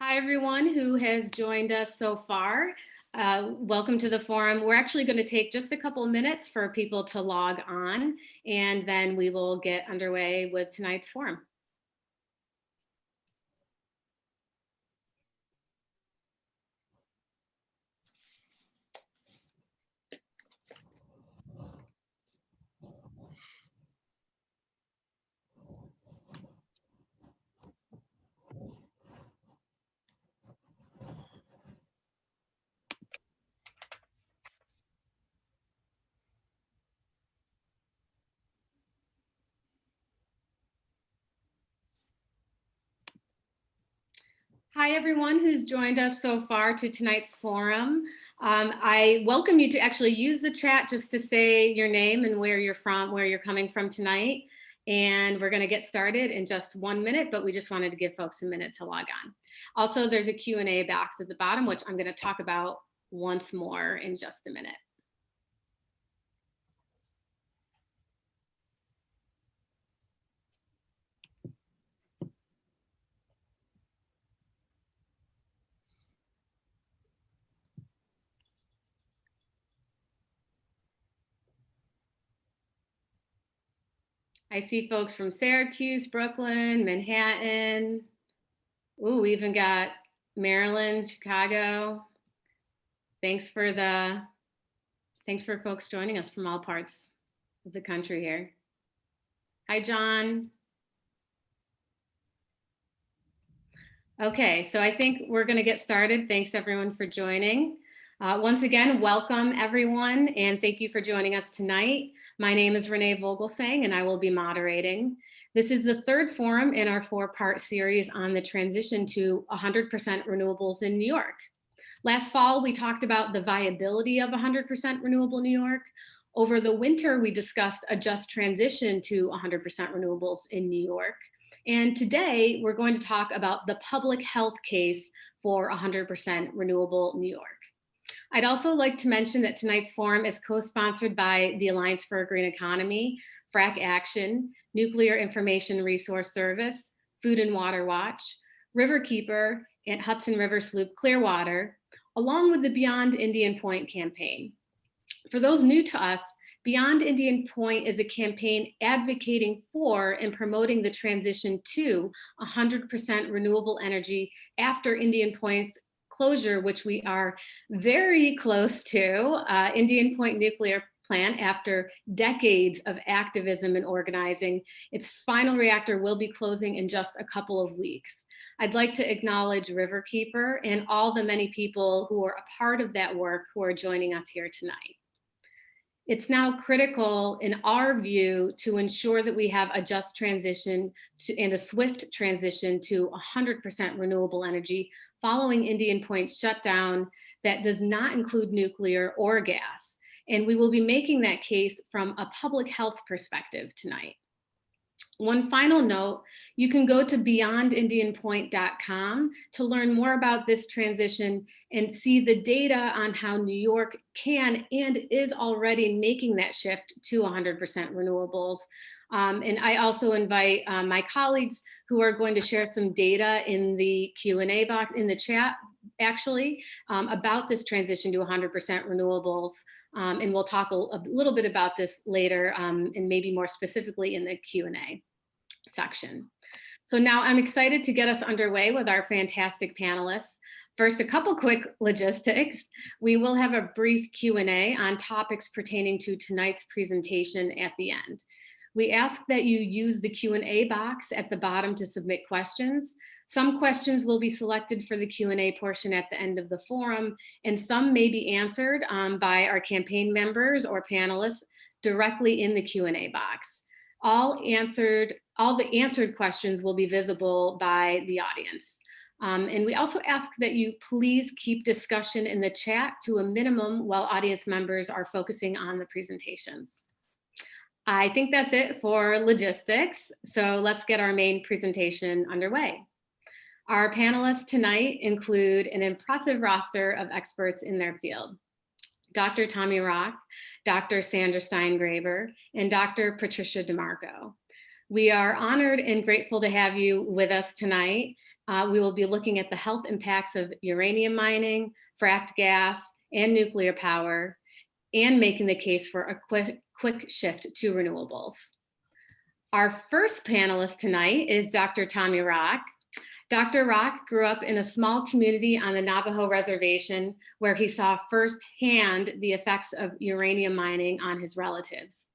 Hi, everyone who has joined us so far. Welcome to the forum. We're actually going to take just a couple of minutes for people to log on, and then we will get underway with tonight's forum. Hi, everyone who's joined us so far to tonight's forum. I welcome you to actually use the chat just to say your name and where you're from, where you're coming from tonight. And we're going to get started in just 1 minute, but we just wanted to give folks a minute to log on. Also, there's a Q&A box at the bottom, which I'm going to talk about once more in just a minute. I see folks from Syracuse, Brooklyn, Manhattan. Ooh, we even got Maryland, Chicago. Thanks for folks joining us from all parts of the country here. Hi, John. Okay, so I think we're going to get started. Thanks everyone for joining. Once again, welcome everyone, and thank you for joining us tonight. My name is Renee Vogelsang, and I will be moderating. This is the third forum in our 4-part series on the transition to 100% renewables in New York. Last fall, we talked about the viability of 100% renewable New York. Over the winter, we discussed a just transition to 100% renewables in New York. And today, we're going to talk about the public health case for 100% renewable New York. I'd also like to mention that tonight's forum is co-sponsored by the Alliance for a Green Economy, Frack Action, Nuclear Information Resource Service, Food and Water Watch, Riverkeeper, and Hudson River Sloop Clearwater, along with the Beyond Indian Point campaign. For those new to us, Beyond Indian Point is a campaign advocating for and promoting the transition to 100% renewable energy after Indian Point's closure, which we are very close to. Indian Point Nuclear Plant, after decades of activism and organizing, its final reactor will be closing in just a couple of weeks. I'd like to acknowledge Riverkeeper and all the many people who are a part of that work who are joining us here tonight. It's now critical, in our view, to ensure that we have a just transition and a swift transition to 100% renewable energy following Indian Point's shutdown that does not include nuclear or gas. And we will be making that case from a public health perspective tonight. One final note, you can go to beyondindianpoint.com to learn more about this transition and see the data on how New York can and is already making that shift to 100% renewables. And I also invite my colleagues who are going to share some data in the Q&A box, in the chat, actually, about this transition to 100% renewables. And we'll talk a little bit about this later, and maybe more specifically in the Q&A section. So now I'm excited to get us underway with our fantastic panelists. First, a couple quick logistics. We will have a brief Q&A on topics pertaining to tonight's presentation at the end. We ask that you use the Q&A box at the bottom to submit questions. Some questions will be selected for the Q&A portion at the end of the forum, and some may be answered by our campaign members or panelists directly in the Q&A box. All the answered questions will be visible by the audience. And we also ask that you please keep discussion in the chat to a minimum while audience members are focusing on the presentations. I think that's it for logistics. So let's get our main presentation underway. Our panelists tonight include an impressive roster of experts in their field. Dr. Tommy Rock, Dr. Sandra Steingraber, and Dr. Patricia DeMarco. We are honored and grateful to have you with us tonight. We will be looking at the health impacts of uranium mining, fracked gas, and nuclear power, and making the case for a quick shift to renewables. Our first panelist tonight is Dr. Tommy Rock. Dr. Rock grew up in a small community on the Navajo reservation where he saw firsthand the effects of uranium mining on his relatives.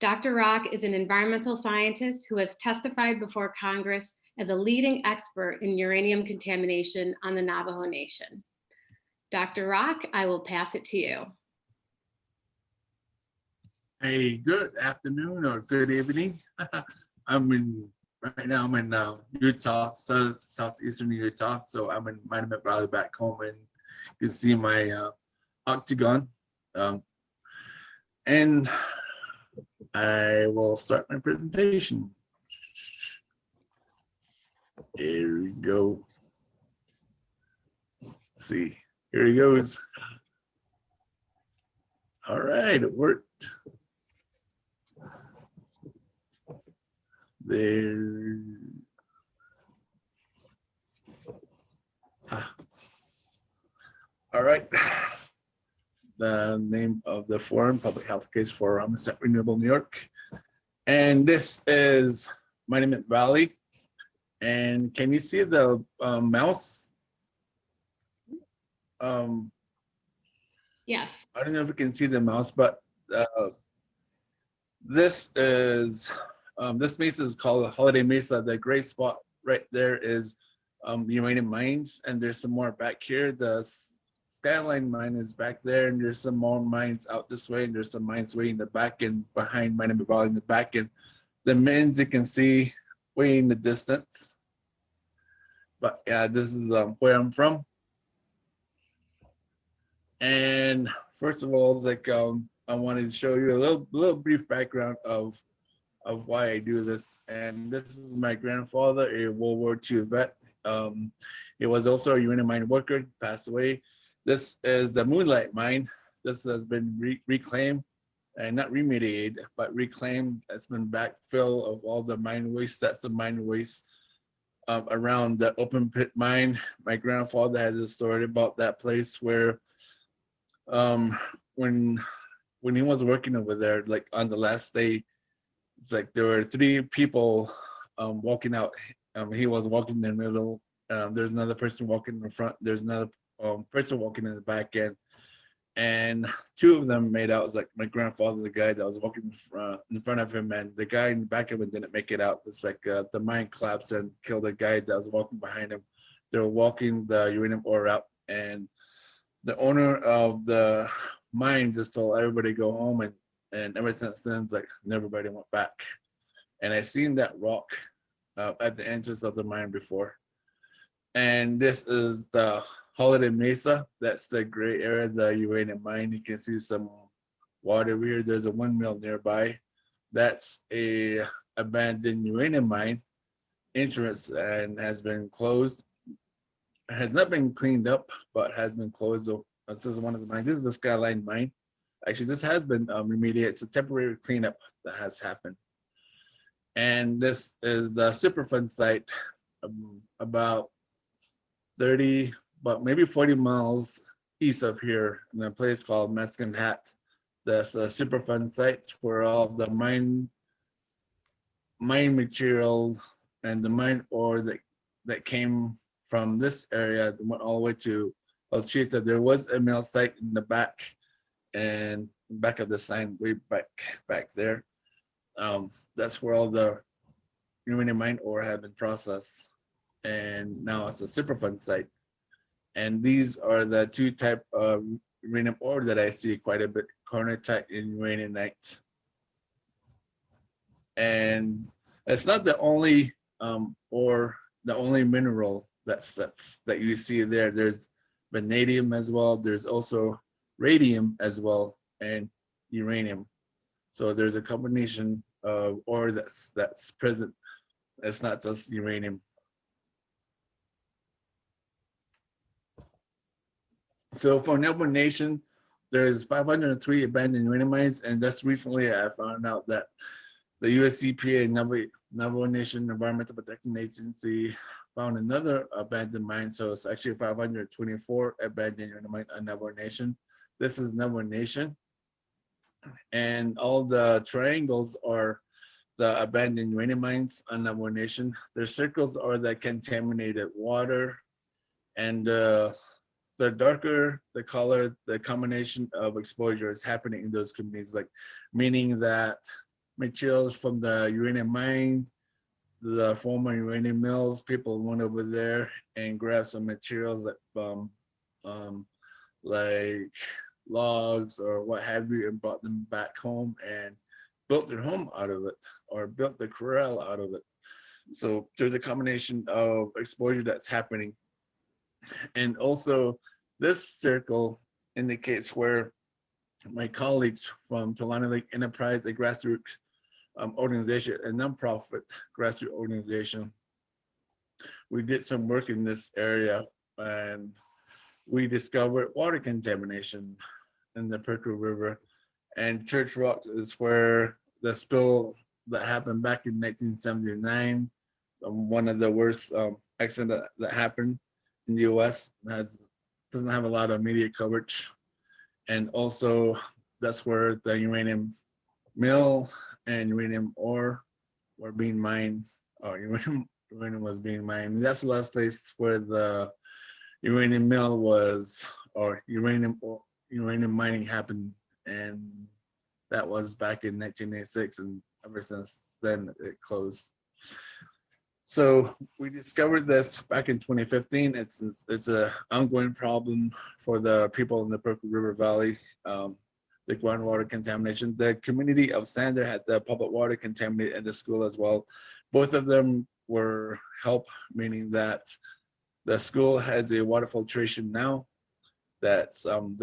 Dr. Rock is an environmental scientist who has testified before Congress as a leading expert in uranium contamination on the Navajo Nation. Dr. Rock, I will pass it to you. Hey, good afternoon or good evening. Right now I'm in Utah, southeastern Utah. So I'm in Monument Valley back home, and you can see my octagon. And I will start my presentation. Here we go. Let's see, here he goes. All right, it worked. There. All right. The name of the forum, Public Health Case for Renewable, New York. And this is Monument Valley. And can you see the mouse? Yes. I don't know if you can see the mouse, but this is this mesa is called Holiday Mesa. The gray spot right there is uranium mines, and there's some more back here. The Skyline mine is back there, and there's some more mines out this way, and there's some mines way in the back and behind Monument Valley in the back. And the mines you can see way in the distance. But yeah, this is where I'm from. And first of all, like I wanted to show you a little brief background of why I do this. And this is my grandfather, a World War II vet. He was also a uranium mine worker, passed away. This is the Moonlight mine. This has been reclaimed and not remediated, but reclaimed. It's been backfill of all the mine waste. That's the mine waste around the open pit mine. My grandfather has a story about that place where when he was working over there, like on the last day, it's like there were 3 people walking out. He was walking in the middle. There's another person walking in the front. There's another person walking in the back end. And 2 of them made out. It was like my grandfather, the guy that was walking in front of him, and the guy in the back of him didn't make it out. It's like the mine collapsed and killed the guy that was walking behind him. They were walking the uranium ore out, and the owner of the mine just told everybody to go home, and ever since then, it's like everybody went back. And I seen that rock at the entrance of the mine before. And this is the Holiday Mesa. That's the gray area, the uranium mine. You can see some water here. There's a windmill nearby. That's a abandoned uranium mine entrance and has been closed. It has not been cleaned up, but has been closed. So this is one of the mines. This is the Skyline mine. Actually, this has been remediated. It's a temporary cleanup that has happened. And this is the Superfund site, about maybe 40 miles east of here, in a place called Mexican Hat. That's a Superfund site where all the mine material and the mine ore that came from this area went all the way to El Chita. There was a mill site in the back, and back of the sign way back there. That's where all the uranium mine ore had been processed, and now it's a Superfund site. And these are the 2 type of uranium ore that I see quite a bit: cornatite and uraninite. And it's not the only ore, the only mineral that you see there. There's vanadium as well. There's also radium as well, and uranium. So there's a combination of ore that's present. It's not just uranium. So for Navajo Nation, there's 503 abandoned uranium mines, and just recently I found out that the US EPA, Navajo Nation Environmental Protection Agency, found another abandoned mine. So it's actually 524 abandoned uranium mine on Navajo Nation. This is Navajo Nation. And all the triangles are the abandoned uranium mines on Navajo Nation. The circles are the contaminated water. And the darker the color, the combination of exposure is happening in those communities, like meaning that materials from the uranium mine, the former uranium mills, people went over there and grabbed some materials um, like logs or what have you, and brought them back home and built their home out of it or built the corral out of it. So there's a combination of exposure that's happening. And also this circle indicates where my colleagues from Tulane Lake Enterprise, a grassroots organization, a nonprofit grassroots organization, we did some work in this area and we discovered water contamination in the Perkle River. And Church Rock is where the spill that happened back in 1979, one of the worst accidents that happened in the US, doesn't have a lot of media coverage. And also that's where the uranium mill and uranium ore were being mined, or uranium was being mined. That's the last place where the uranium mill was, or uranium mining happened. And that was back in 1986, and ever since then it closed. So we discovered this back in 2015. It's an ongoing problem for the people in the Perkle River Valley, the groundwater contamination. The community of Sandra had the public water contaminated in the school as well. Both of them were helped, meaning that the school has a water filtration now that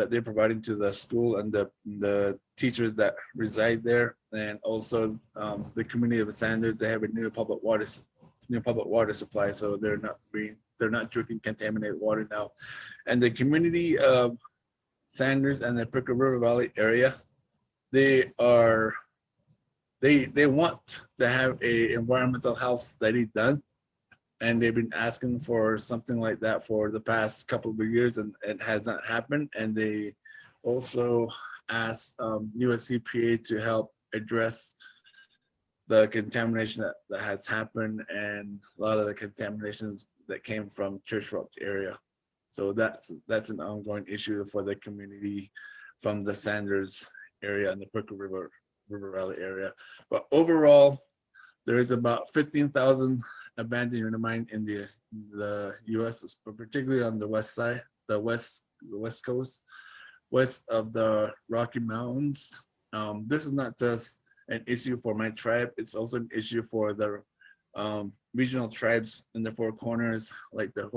they're providing to the school and the teachers that reside there, and also the community of Sanders. They have a new public water supply, so they're not drinking contaminated water now. And the community of Sanders and the Perkle River Valley area, they want to have a environmental health study done, and they've been asking for something like that for the past couple of years, and it has not happened. And they also asked USCPA to help address the contamination that has happened, and a lot of the contaminations that came from Church Rock area. So that's an ongoing issue for the community from the Sanders area and the Perkle River Valley area. But overall, there is about 15,000 abandoned uranium mine in the U.S., particularly on the west side, the west coast, west of the Rocky Mountains. This is not just an issue for my tribe; it's also an issue for the regional tribes in the Four Corners, like the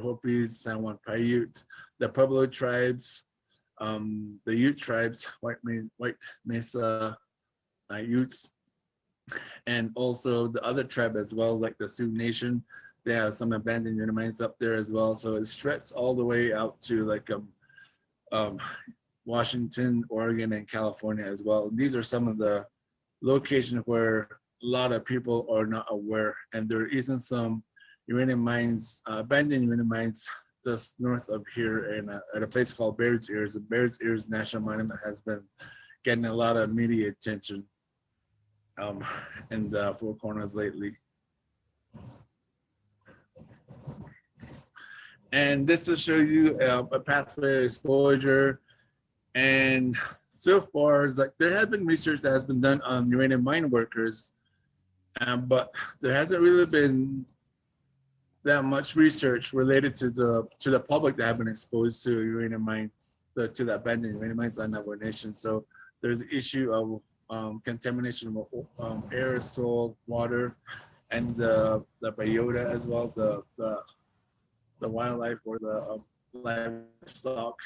Hopis, San Juan Paiute, the Pueblo tribes, the Ute tribes, White Mesa Utes, and also the other tribe as well, like the Sioux Nation. They have some abandoned uranium mines up there as well. So it stretches all the way out to like Washington, Oregon, and California as well. These are some of the locations where a lot of people are not aware, and there isn't some uranium mines, abandoned uranium mines just north of here at a place called Bears Ears. The Bears Ears National Monument has been getting a lot of media attention in the Four Corners lately. And this will show you a pathway exposure. And so far, it's like there has been research that has been done on uranium mine workers, but there hasn't really been that much research related to the public that have been exposed to uranium mines, to the abandoned uranium mines on Navajo Nation. So there's the issue of contamination of air, soil, water, and the biota as well, the wildlife or the livestock,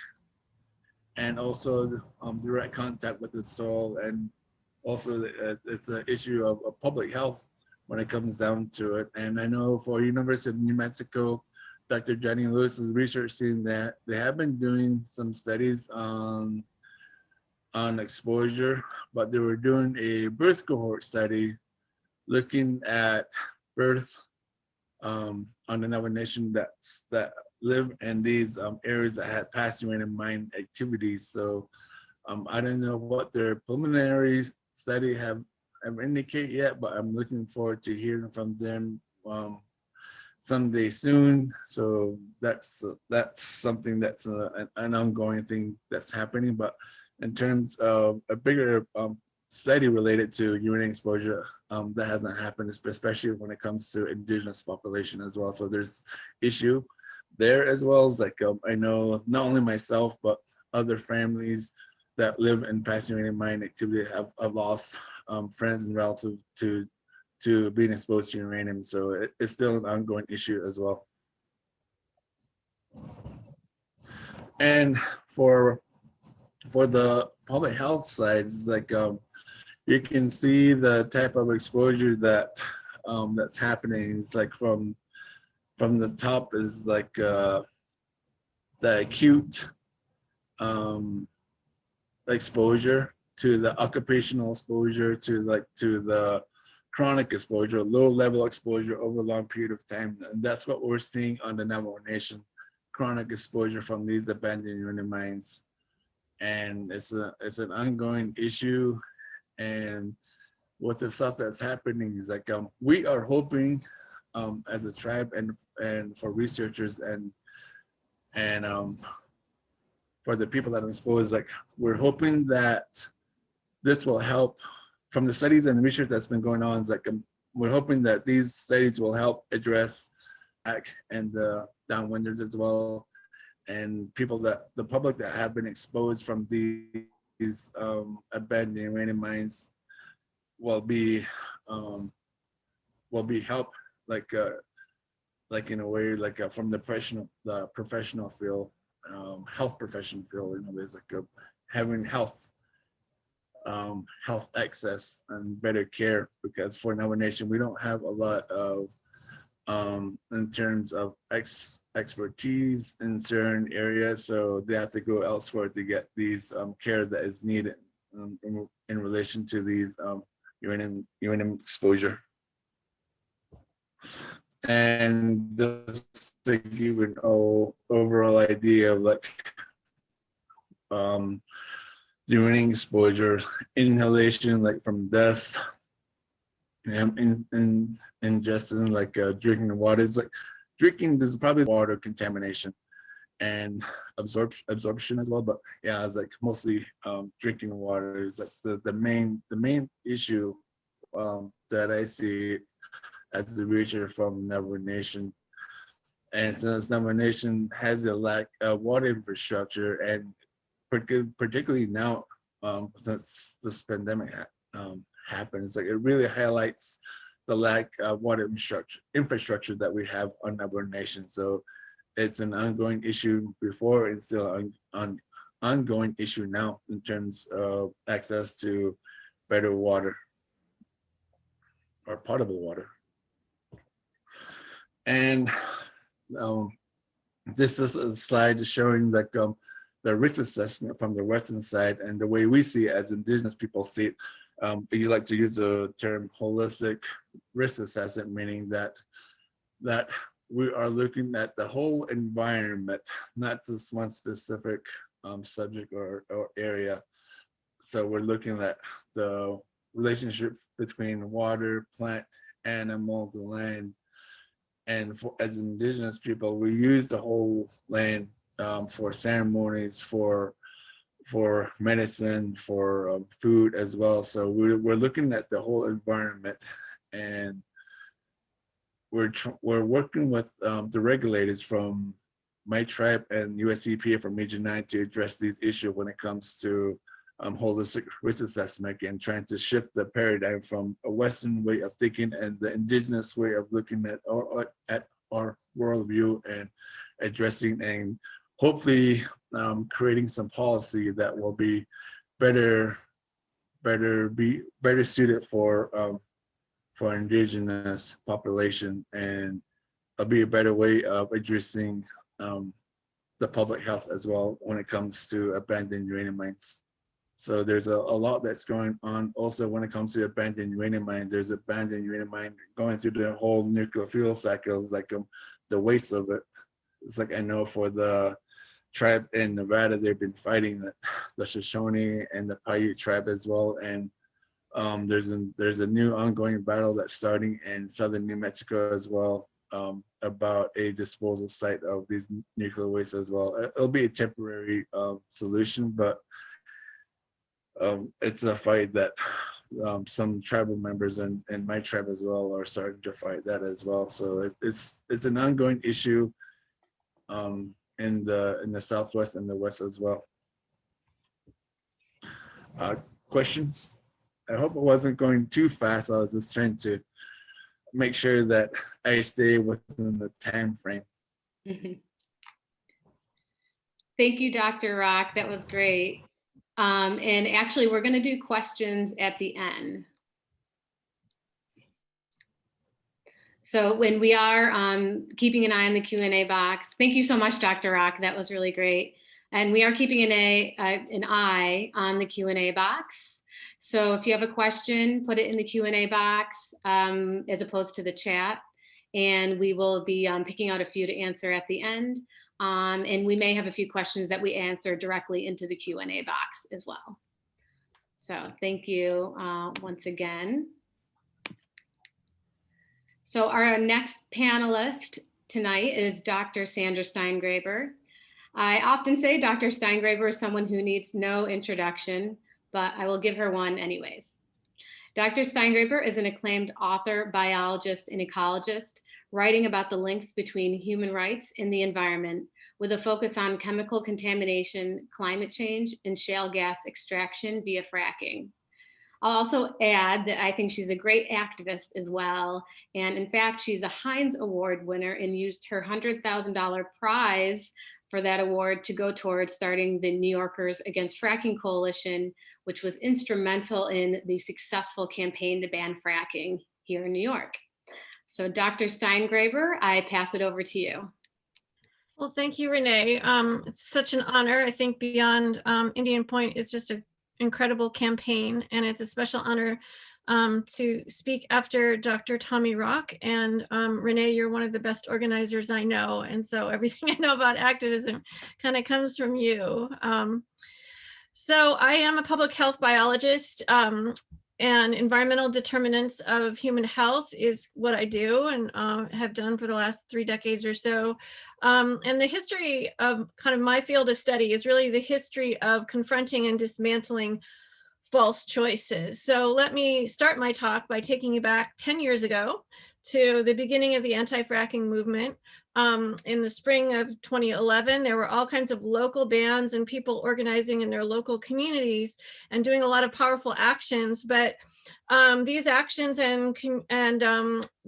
and also direct contact with the soil, and also it's an issue of public health when it comes down to it. And I know for University of New Mexico, Dr. Johnny Lewis's research team, that they have been doing some studies on exposure, but they were doing a birth cohort study looking at birth on the Navajo Nation that live in these areas that had past uranium mine activities. So I don't know what their preliminary study have indicate yet, but I'm looking forward to hearing from them someday soon. So that's something that's an ongoing thing that's happening. But in terms of a bigger study related to uranium exposure, that hasn't happened, especially when it comes to indigenous population as well. So there's issue there as well. As like I know not only myself but other families that live in past uranium mine activity have lost friends and relatives to being exposed to uranium. So it's still an ongoing issue as well. And for the public health side, it's like you can see the type of exposure that's happening. It's like from the top is like the acute exposure to the occupational exposure to the chronic exposure, low level exposure over a long period of time. And that's what we're seeing on the Navajo Nation, chronic exposure from these abandoned uranium mines. And it's an ongoing issue. And with the stuff that's happening is like we are hoping as a tribe and for researchers and for the people that are exposed, like we're hoping that this will help from the studies and research that's been going on. Is like we're hoping that these studies will help address and the downwinders as well, and the public that have been exposed from these abandoned uranium mines will be helped like in a way from the professional field, health professional field, in a way, like having health access and better care, because for Navajo Nation we don't have a lot of in terms of expertise in certain areas, so they have to go elsewhere to get these care that is needed in relation to these uranium exposure. And just to give an overall idea of like the uranium exposure, inhalation like from dust, ingesting like drinking water. It's like drinking, there's probably water contamination and absorption as well. But yeah, it's like mostly drinking water is like the main issue that I see as the researcher from Navajo Nation. And since Navajo Nation has a lack of water infrastructure, and particularly now since this pandemic happens, like it really highlights the lack of water infrastructure that we have on Navajo Nation. So it's an ongoing issue before, and still an ongoing issue now in terms of access to better water or potable water. And this is a slide showing like the risk assessment from the Western side, and the way we see it as Indigenous people see it. You like to use the term holistic risk assessment, meaning that we are looking at the whole environment, not just one specific subject or area. So we're looking at the relationship between water, plant, animal, the land. And as Indigenous people, we use the whole land for ceremonies, for medicine, for food as well. So we're looking at the whole environment, and we're working with the regulators from my tribe and US EPA from Region 9 to address these issues when it comes to holistic risk assessment, and trying to shift the paradigm from a Western way of thinking and the Indigenous way of looking at our worldview, and addressing and hopefully creating some policy that will be better suited for Indigenous population, and it'll be a better way of addressing the public health as well when it comes to abandoned uranium mines. So there's a lot that's going on. Also, when it comes to abandoned uranium mine, there's abandoned uranium mine going through the whole nuclear fuel cycle. It's like the waste of it. It's like, I know for the tribe in Nevada, they've been fighting the Shoshone and the Paiute tribe as well. And there's a new ongoing battle that's starting in southern New Mexico as well, about a disposal site of these nuclear waste as well. It'll be a temporary solution, but it's a fight that some tribal members and my tribe as well are starting to fight that as well. So it's an ongoing issue in the Southwest and the West as well. Questions? I hope it wasn't going too fast. I was just trying to make sure that I stay within the time frame. Thank you, Dr. Rock. That was great. And actually, we're going to do questions at the end. So when we are keeping an eye on the Q&A box, thank you so much, Dr. Rock. That was really great. And we are keeping an eye on the Q&A box. So if you have a question, put it in the Q&A box as opposed to the chat. And we will be picking out a few to answer at the end. And we may have a few questions that we answer directly into the Q&A box as well. So thank you once again. So our next panelist tonight is Dr. Sandra Steingraber. I often say Dr. Steingraber is someone who needs no introduction, but I will give her one anyways. Dr. Steingraber is an acclaimed author, biologist, and ecologist, writing about the links between human rights and the environment, with a focus on chemical contamination, climate change, and shale gas extraction via fracking. I'll also add that I think she's a great activist as well. And in fact, she's a Heinz Award winner and used her $100,000 prize for that award to go towards starting the New Yorkers Against Fracking Coalition, which was instrumental in the successful campaign to ban fracking here in New York. So Dr. Steingraber, I pass it over to you. Well, thank you, Renee. It's such an honor. I think Beyond Indian Point is just an incredible campaign, and it's a special honor to speak after Dr. Tommy Rock. And Renee, you're one of the best organizers I know. And so everything I know about activism kind of comes from you. So I am a public health biologist, and environmental determinants of human health is what I do and have done for the last 3 decades or so. And the history of kind of my field of study is really the history of confronting and dismantling false choices. So let me start my talk by taking you back 10 years ago to the beginning of the anti-fracking movement. In the spring of 2011, there were all kinds of local bans and people organizing in their local communities and doing a lot of powerful actions. But these actions and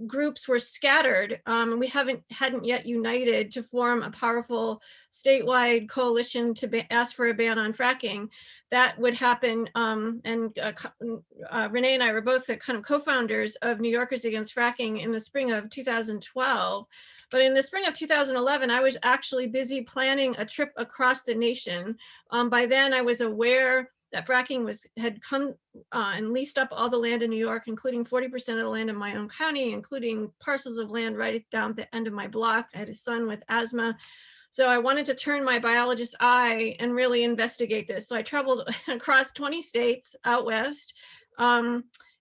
groups were scattered. We hadn't yet united to form a powerful statewide coalition to ask for a ban on fracking. That would happen. Renee and I were both the kind of co-founders of New Yorkers Against Fracking in the spring of 2012. But in the spring of 2011, I was actually busy planning a trip across the nation. By then, I was aware that fracking had come and leased up all the land in New York, including 40% of the land in my own county, including parcels of land right down at the end of my block. I had a son with asthma. So I wanted to turn my biologist's eye and really investigate this. So I traveled across 20 states out west.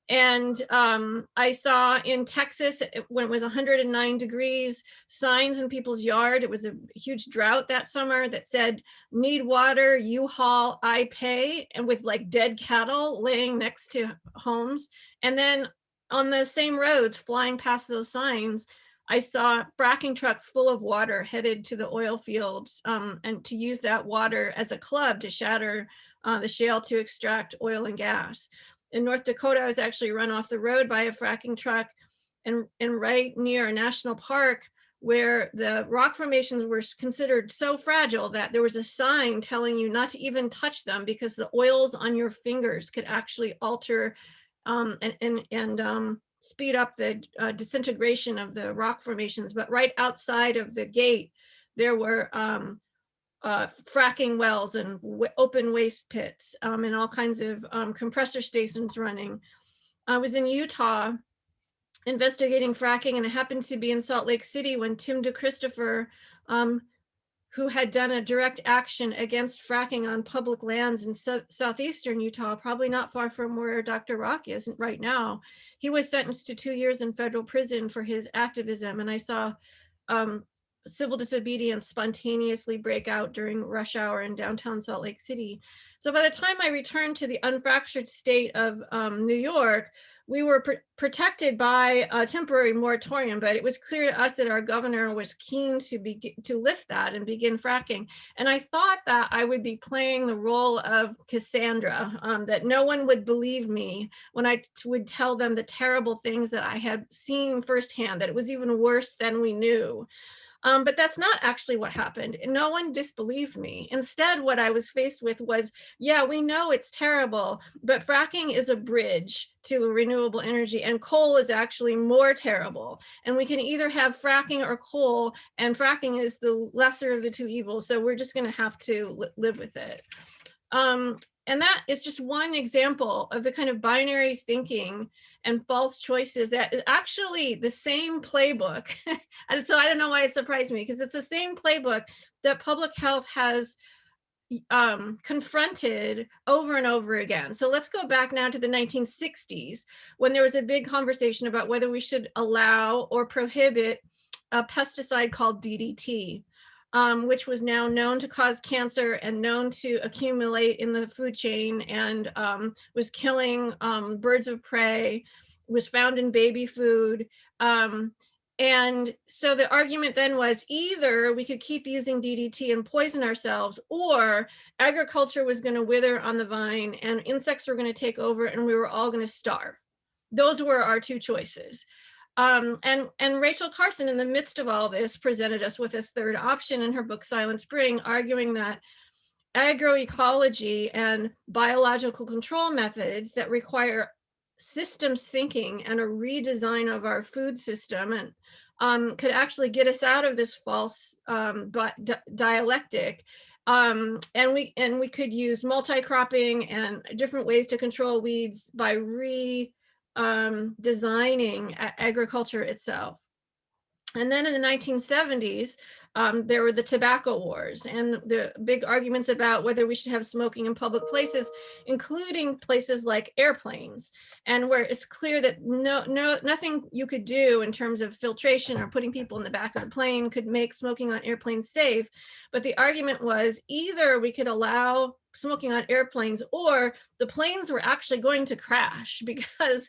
I saw in Texas, when it was 109 degrees, signs in people's yard. It was a huge drought that summer that said, need water, U-Haul, I pay, and with like dead cattle laying next to homes. And then on the same roads flying past those signs, I saw fracking trucks full of water headed to the oil fields and to use that water as a club to shatter the shale to extract oil and gas. In North Dakota, I was actually run off the road by a fracking truck and right near a national park where the rock formations were considered so fragile that there was a sign telling you not to even touch them because the oils on your fingers could actually alter and speed up the disintegration of the rock formations. But right outside of the gate, there were fracking wells and open waste pits, and all kinds of compressor stations running. I was in Utah investigating fracking, and I happened to be in Salt Lake City when Tim DeChristopher, who had done a direct action against fracking on public lands in southeastern Utah, probably not far from where Dr. Rock is right now. He was sentenced to 2 years in federal prison for his activism, and I saw civil disobedience spontaneously break out during rush hour in downtown Salt Lake City. So by the time I returned to the unfractured state of New York, we were protected by a temporary moratorium, but it was clear to us that our governor was keen to lift that and begin fracking. And I thought that I would be playing the role of Cassandra, that no one would believe me when I would tell them the terrible things that I had seen firsthand, that it was even worse than we knew. But that's not actually what happened. No one disbelieved me. Instead, what I was faced with was, yeah, we know it's terrible, but fracking is a bridge to renewable energy, and coal is actually more terrible. And we can either have fracking or coal, and fracking is the lesser of the two evils. So we're just going to have to live with it. And that is just one example of the kind of binary thinking and false choices that is actually the same playbook. And so I don't know why it surprised me, because it's the same playbook that public health has confronted over and over again. So let's go back now to the 1960s, when there was a big conversation about whether we should allow or prohibit a pesticide called DDT. Which was now known to cause cancer and known to accumulate in the food chain, and was killing birds of prey, was found in baby food. And so the argument then was either we could keep using DDT and poison ourselves, or agriculture was going to wither on the vine and insects were going to take over and we were all going to starve. Those were our two choices. And Rachel Carson, in the midst of all this, presented us with a third option in her book, Silent Spring, arguing that agroecology and biological control methods that require systems thinking and a redesign of our food system and could actually get us out of this false dialectic. And we could use multi-cropping and different ways to control weeds by designing agriculture itself. And then in the 1970s, there were the tobacco wars and the big arguments about whether we should have smoking in public places, including places like airplanes, and where it's clear that nothing you could do in terms of filtration or putting people in the back of the plane could make smoking on airplanes safe. But the argument was either we could allow smoking on airplanes, or the planes were actually going to crash because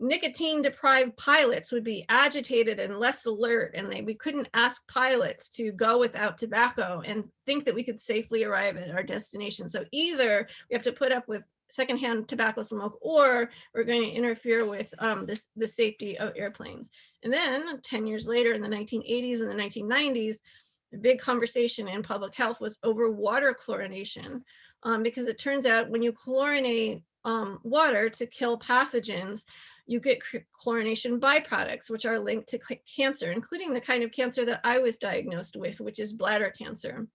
nicotine deprived pilots would be agitated and less alert, and we couldn't ask pilots to go without tobacco and think that we could safely arrive at our destination. So either we have to put up with secondhand tobacco smoke, or we're going to interfere with the safety of airplanes. And then 10 years later, in the 1980s and the 1990s, the big conversation in public health was over water chlorination, because it turns out when you chlorinate water to kill pathogens, you get chlorination byproducts, which are linked to cancer, including the kind of cancer that I was diagnosed with, which is bladder cancer.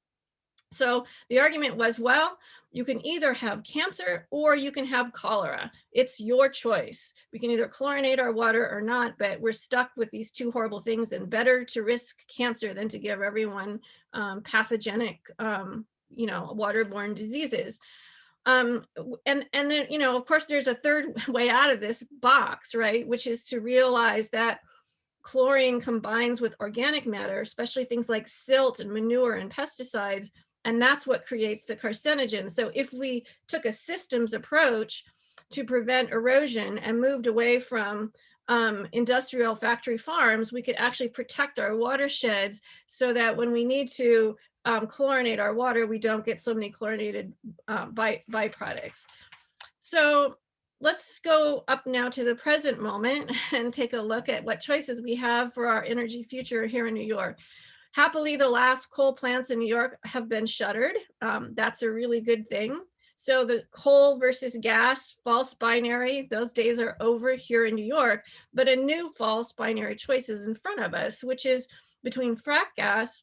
So the argument was, well, you can either have cancer or you can have cholera. It's your choice. We can either chlorinate our water or not, but we're stuck with these two horrible things, and better to risk cancer than to give everyone pathogenic, waterborne diseases. And then, of course, there's a third way out of this box, right? Which is to realize that chlorine combines with organic matter, especially things like silt and manure and pesticides, and that's what creates the carcinogen. So if we took a systems approach to prevent erosion and moved away from industrial factory farms, we could actually protect our watersheds so that when we need to chlorinate our water, we don't get so many chlorinated byproducts. So let's go up now to the present moment and take a look at what choices we have for our energy future here in New York. Happily, the last coal plants in New York have been shuttered. That's a really good thing. So the coal versus gas false binary, those days are over here in New York, but a new false binary choice is in front of us, which is between frack gas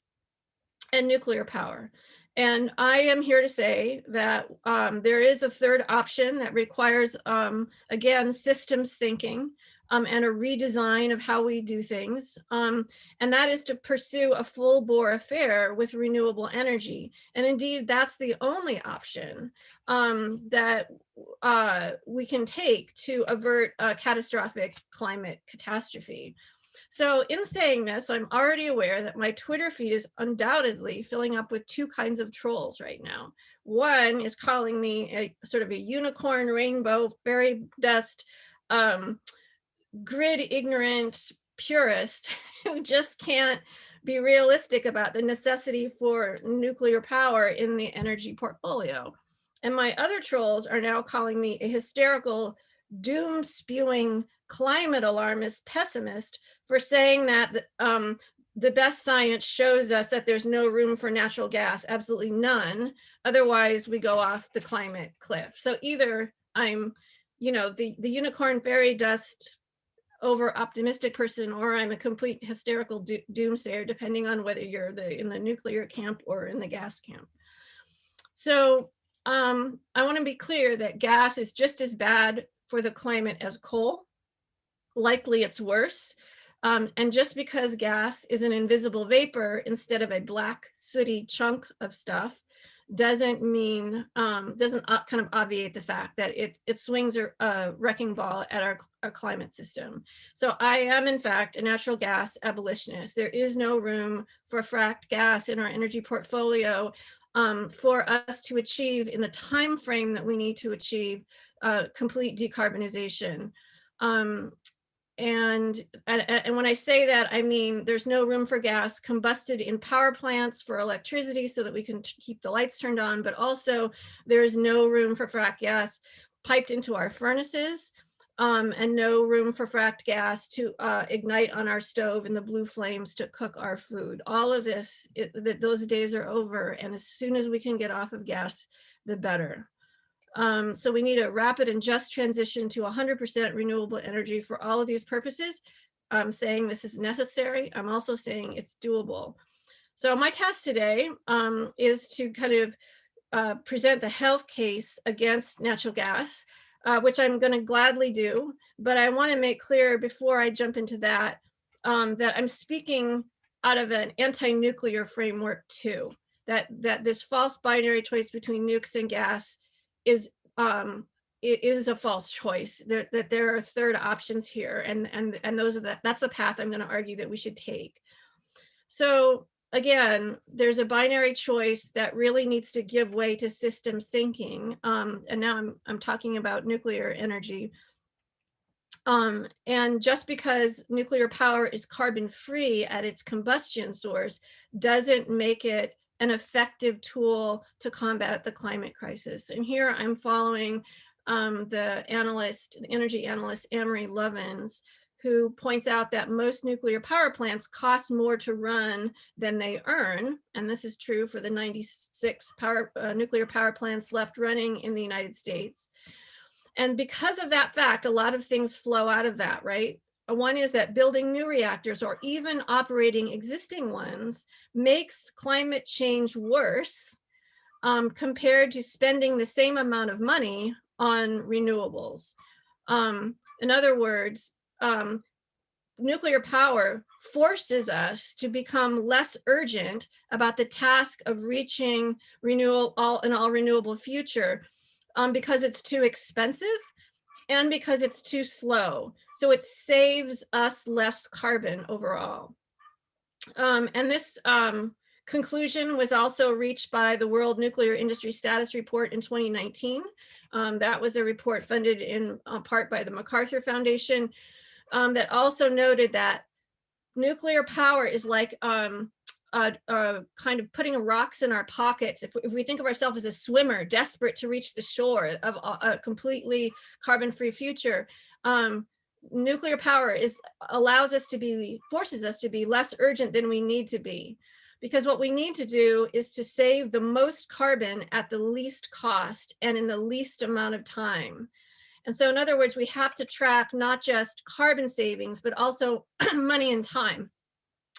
and nuclear power. And I am here to say that there is a third option that requires, again, systems thinking and a redesign of how we do things. And that is to pursue a full bore affair with renewable energy. And indeed, that's the only option that we can take to avert a catastrophic climate catastrophe. So in saying this, I'm already aware that my Twitter feed is undoubtedly filling up with two kinds of trolls right now. One is calling me a sort of a unicorn, rainbow, fairy dust, grid ignorant purist who just can't be realistic about the necessity for nuclear power in the energy portfolio. And my other trolls are now calling me a hysterical, doom spewing climate alarmist pessimist for saying that the best science shows us that there's no room for natural gas, absolutely none. Otherwise, we go off the climate cliff. So either I'm, the unicorn fairy dust over optimistic person, or I'm a complete hysterical doomsayer, depending on whether you're in the nuclear camp or in the gas camp. So I want to be clear that gas is just as bad for the climate as coal. Likely it's worse. And just because gas is an invisible vapor instead of a black sooty chunk of stuff doesn't mean, doesn't kind of obviate the fact that it swings a wrecking ball at our climate system. So I am in fact a natural gas abolitionist. There is no room for fracked gas in our energy portfolio for us to achieve in the time frame that we need to achieve complete decarbonization. And when I say that, I mean, there's no room for gas combusted in power plants for electricity so that we can keep the lights turned on, but also there's no room for fracked gas piped into our furnaces, and no room for fracked gas to ignite on our stove in the blue flames to cook our food. All of this, those days are over. And as soon as we can get off of gas, the better. So we need a rapid and just transition to 100% renewable energy for all of these purposes. I'm saying this is necessary. I'm also saying it's doable. So my task today is to kind of present the health case against natural gas, which I'm going to gladly do. But I want to make clear before I jump into that, that I'm speaking out of an anti-nuclear framework too, that this false binary choice between nukes and gas is a false choice. That there are third options here, and those are that's the path I'm going to argue that we should take. So again, there's a binary choice that really needs to give way to systems thinking, and now I'm talking about nuclear energy. And just because nuclear power is carbon free at its combustion source doesn't make it an effective tool to combat the climate crisis. And here I'm following the energy analyst, Amory Lovins, who points out that most nuclear power plants cost more to run than they earn. And this is true for the 96 nuclear power plants left running in the United States. And because of that fact, a lot of things flow out of that, right? One is that building new reactors or even operating existing ones makes climate change worse compared to spending the same amount of money on renewables. In other words, nuclear power forces us to become less urgent about the task of reaching an all renewable future because it's too expensive and because it's too slow. So it saves us less carbon overall. And this conclusion was also reached by the World Nuclear Industry Status Report in 2019. That was a report funded in part by the MacArthur Foundation that also noted that nuclear power is like kind of putting rocks in our pockets. If we think of ourselves as a swimmer desperate to reach the shore of a completely carbon-free future, nuclear power forces us to be less urgent than we need to be. Because what we need to do is to save the most carbon at the least cost and in the least amount of time. And so in other words, we have to track not just carbon savings, but also money and time.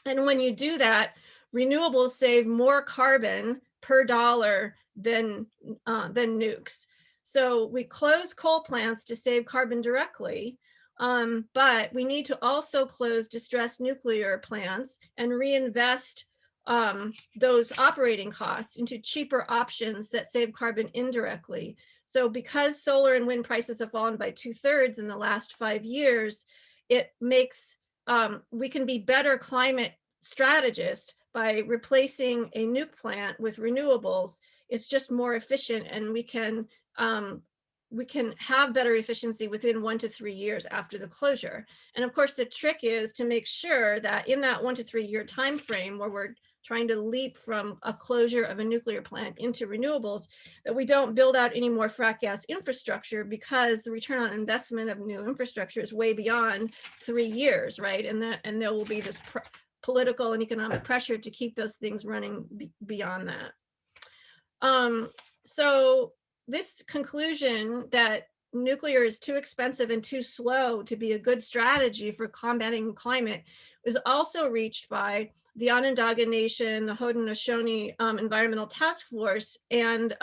And when you do that, renewables save more carbon per dollar than nukes. So we close coal plants to save carbon directly, but we need to also close distressed nuclear plants and reinvest those operating costs into cheaper options that save carbon indirectly. So because solar and wind prices have fallen by 2/3 in the last 5 years, it makes, we can be better climate strategists by replacing a nuke plant with renewables. It's just more efficient, and we can have better efficiency within 1 to 3 years after the closure. And of course, the trick is to make sure that in that 1 to 3 year time frame where we're trying to leap from a closure of a nuclear plant into renewables, that we don't build out any more frack gas infrastructure, because the return on investment of new infrastructure is way beyond 3 years, right? And there will be this political and economic pressure to keep those things running beyond that. So this conclusion that nuclear is too expensive and too slow to be a good strategy for combating climate is also reached by the Onondaga Nation, the Haudenosaunee Environmental Task Force, and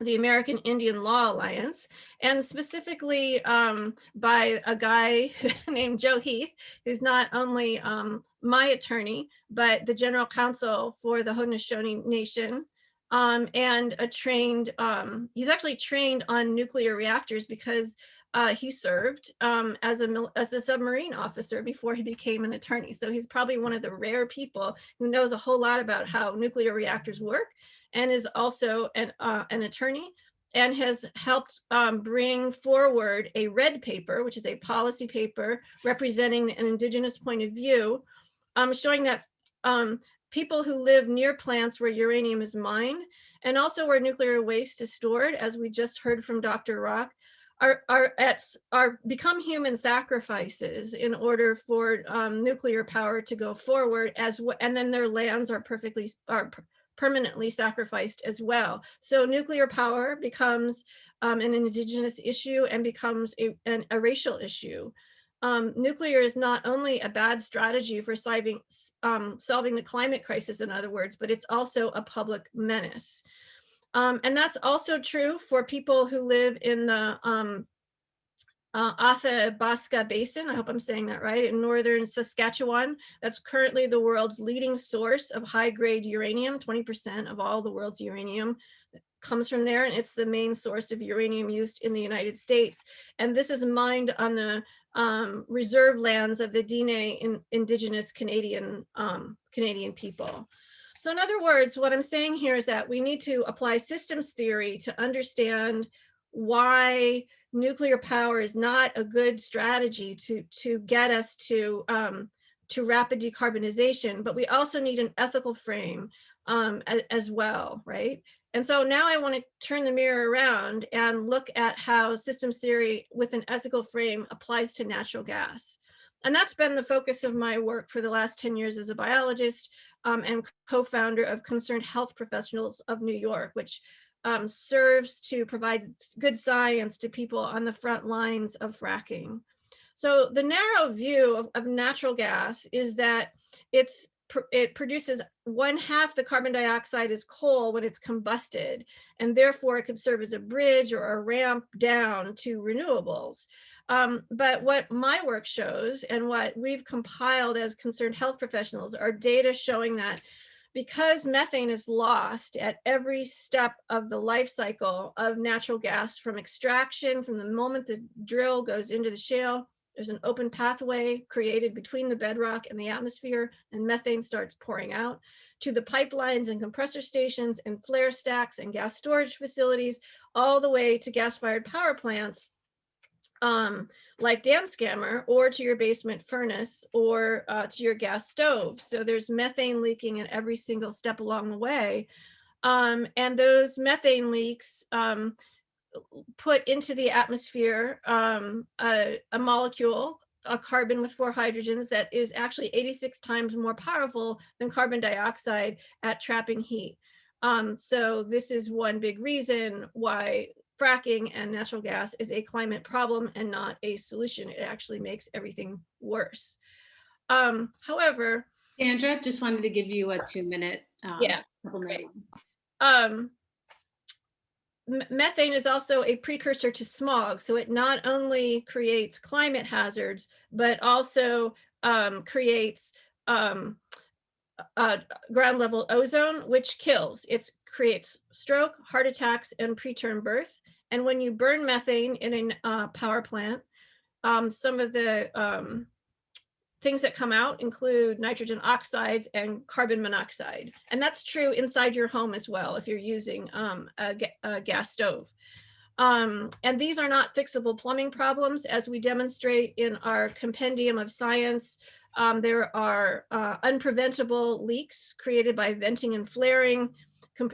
the American Indian Law Alliance, and specifically by a guy named Joe Heath, who's not only my attorney, but the general counsel for the Haudenosaunee Nation, and a trained, he's actually trained on nuclear reactors because he served as a submarine officer before he became an attorney. So he's probably one of the rare people who knows a whole lot about how nuclear reactors work, and is also an attorney, and has helped bring forward a red paper, which is a policy paper representing an Indigenous point of view, showing that people who live near plants where uranium is mined, and also where nuclear waste is stored, as we just heard from Dr. Rock, are become human sacrifices in order for nuclear power to go forward, and then their lands are permanently sacrificed as well. So nuclear power becomes an Indigenous issue and becomes a racial issue. Nuclear is not only a bad strategy for solving the climate crisis, in other words, but it's also a public menace. And that's also true for people who live in the Athabasca Basin, I hope I'm saying that right, in northern Saskatchewan. That's currently the world's leading source of high-grade uranium. 20% of all the world's uranium comes from there, and it's the main source of uranium used in the United States. And this is mined on the reserve lands of the Diné Indigenous Canadian people. So in other words, what I'm saying here is that we need to apply systems theory to understand why nuclear power is not a good strategy to get us to rapid decarbonization, but we also need an ethical frame as well, right? And so now I want to turn the mirror around and look at how systems theory with an ethical frame applies to natural gas. And that's been the focus of my work for the last 10 years as a biologist and co-founder of Concerned Health Professionals of New York, which serves to provide good science to people on the front lines of fracking. So the narrow view of natural gas is that it produces 1/2 the carbon dioxide as coal when it's combusted, and therefore it could serve as a bridge or a ramp down to renewables. But what my work shows, and what we've compiled as Concerned Health Professionals, are data showing that because methane is lost at every step of the life cycle of natural gas, from extraction, from the moment the drill goes into the shale, there's an open pathway created between the bedrock and the atmosphere, and methane starts pouring out, to the pipelines and compressor stations and flare stacks and gas storage facilities, all the way to gas-fired power plants like Danskammer, or to your basement furnace, or to your gas stove. So there's methane leaking at every single step along the way. And those methane leaks put into the atmosphere a molecule, a carbon with 4 hydrogens, that is actually 86 times more powerful than carbon dioxide at trapping heat. So this is one big reason why fracking and natural gas is a climate problem and not a solution. It actually makes everything worse. However, Sandra, just wanted to give you a 2-minute yeah, couple Great. minutes. Methane is also a precursor to smog. So it not only creates climate hazards, but also creates ground level ozone, which kills. It creates stroke, heart attacks, and preterm birth. And when you burn methane in a power plant, some of the things that come out include nitrogen oxides and carbon monoxide. And that's true inside your home as well if you're using a gas stove. And these are not fixable plumbing problems, as we demonstrate in our compendium of science. There are unpreventable leaks created by venting and flaring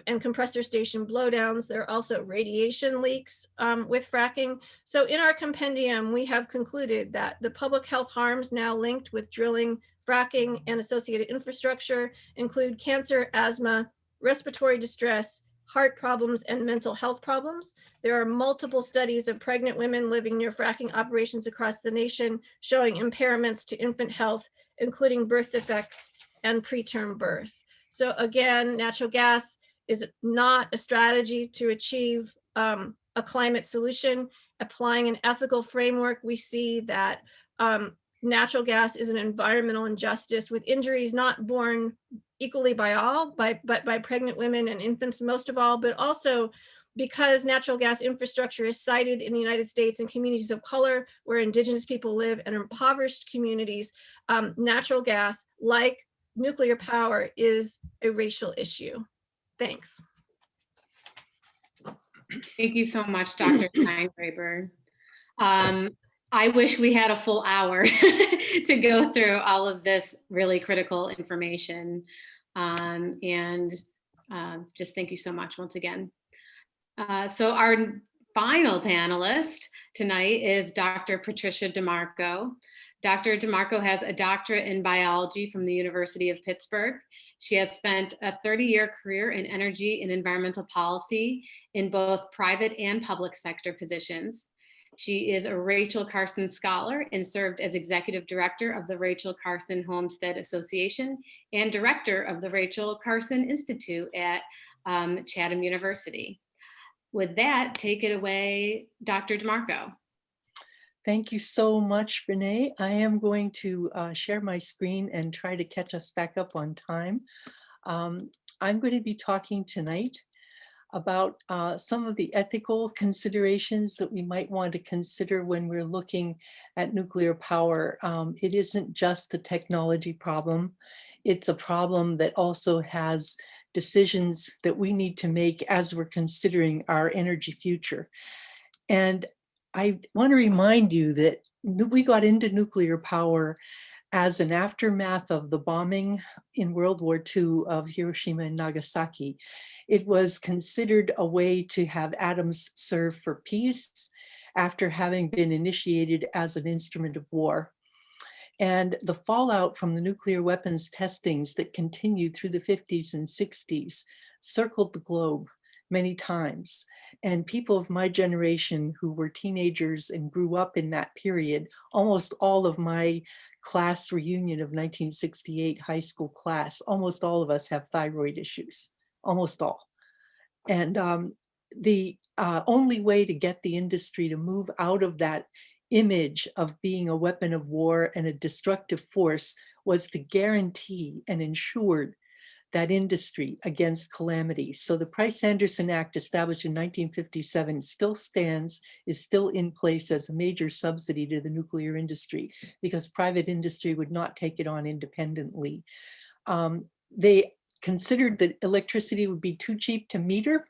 and compressor station blowdowns. There are also radiation leaks with fracking. So in our compendium, we have concluded that the public health harms now linked with drilling, fracking, and associated infrastructure include cancer, asthma, respiratory distress, heart problems, and mental health problems. There are multiple studies of pregnant women living near fracking operations across the nation showing impairments to infant health, including birth defects and preterm birth. So again, natural gas is not a strategy to achieve a climate solution. Applying an ethical framework, we see that natural gas is an environmental injustice, with injuries not borne equally by all, but by pregnant women and infants most of all, but also because natural gas infrastructure is sited in the United States in communities of color where Indigenous people live and impoverished communities. Natural gas, like nuclear power, is a racial issue. Thanks. Thank you so much, Dr. Steingraber. I wish we had a full hour to go through all of this really critical information. Just thank you so much once again. So our final panelist tonight is Dr. Patricia DeMarco. Dr. DeMarco has a doctorate in biology from the University of Pittsburgh. She has spent a 30-year career in energy and environmental policy in both private and public sector positions. She is a Rachel Carson Scholar and served as Executive Director of the Rachel Carson Homestead Association and Director of the Rachel Carson Institute at Chatham University. With that, take it away, Dr. DeMarco. Thank you so much, Renee. I am going to share my screen and try to catch us back up on time. I'm going to be talking tonight about some of the ethical considerations that we might want to consider when we're looking at nuclear power. It isn't just a technology problem. It's a problem that also has decisions that we need to make as we're considering our energy future. And I want to remind you that we got into nuclear power as an aftermath of the bombing in World War II of Hiroshima and Nagasaki. It was considered a way to have atoms serve for peace after having been initiated as an instrument of war. And the fallout from the nuclear weapons testings that continued through the 50s and 60s circled the globe many times. And people of my generation who were teenagers and grew up in that period, almost all of my class reunion of 1968 high school class, almost all of us have thyroid issues, almost all. And the only way to get the industry to move out of that image of being a weapon of war and a destructive force was to guarantee and ensure that industry against calamity. So the Price-Anderson Act, established in 1957, still stands, is still in place as a major subsidy to the nuclear industry because private industry would not take it on independently. They considered that electricity would be too cheap to meter,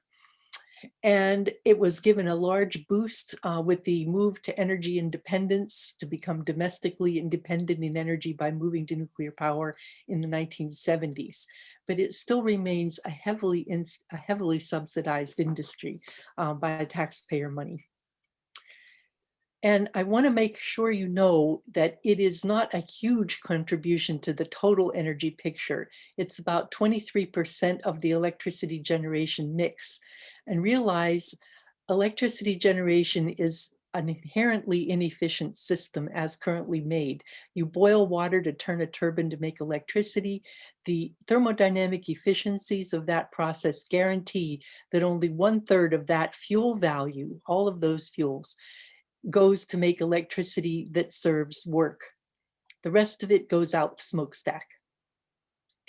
and it was given a large boost with the move to energy independence, to become domestically independent in energy by moving to nuclear power in the 1970s. But it still remains a heavily subsidized industry by taxpayer money. And I want to make sure you know that it is not a huge contribution to the total energy picture. It's about 23% of the electricity generation mix. And realize electricity generation is an inherently inefficient system as currently made. You boil water to turn a turbine to make electricity. The thermodynamic efficiencies of that process guarantee that only 1/3 of that fuel value, all of those fuels, goes to make electricity that serves work. The rest of it goes out the smokestack.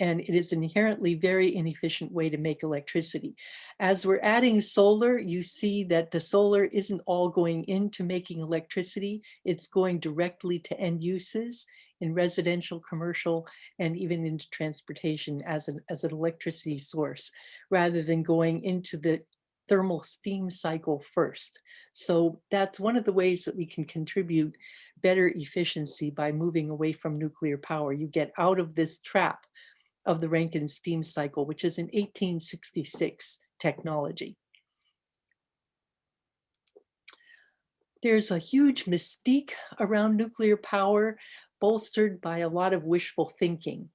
And it is an inherently very inefficient way to make electricity. As we're adding solar, you see that the solar isn't all going into making electricity. It's going directly to end uses in residential, commercial, and even into transportation as an electricity source, rather than going into the thermal steam cycle first. So that's one of the ways that we can contribute better efficiency by moving away from nuclear power. You get out of this trap of the Rankine steam cycle, which is an 1866 technology. There's a huge mystique around nuclear power, bolstered by a lot of wishful thinking.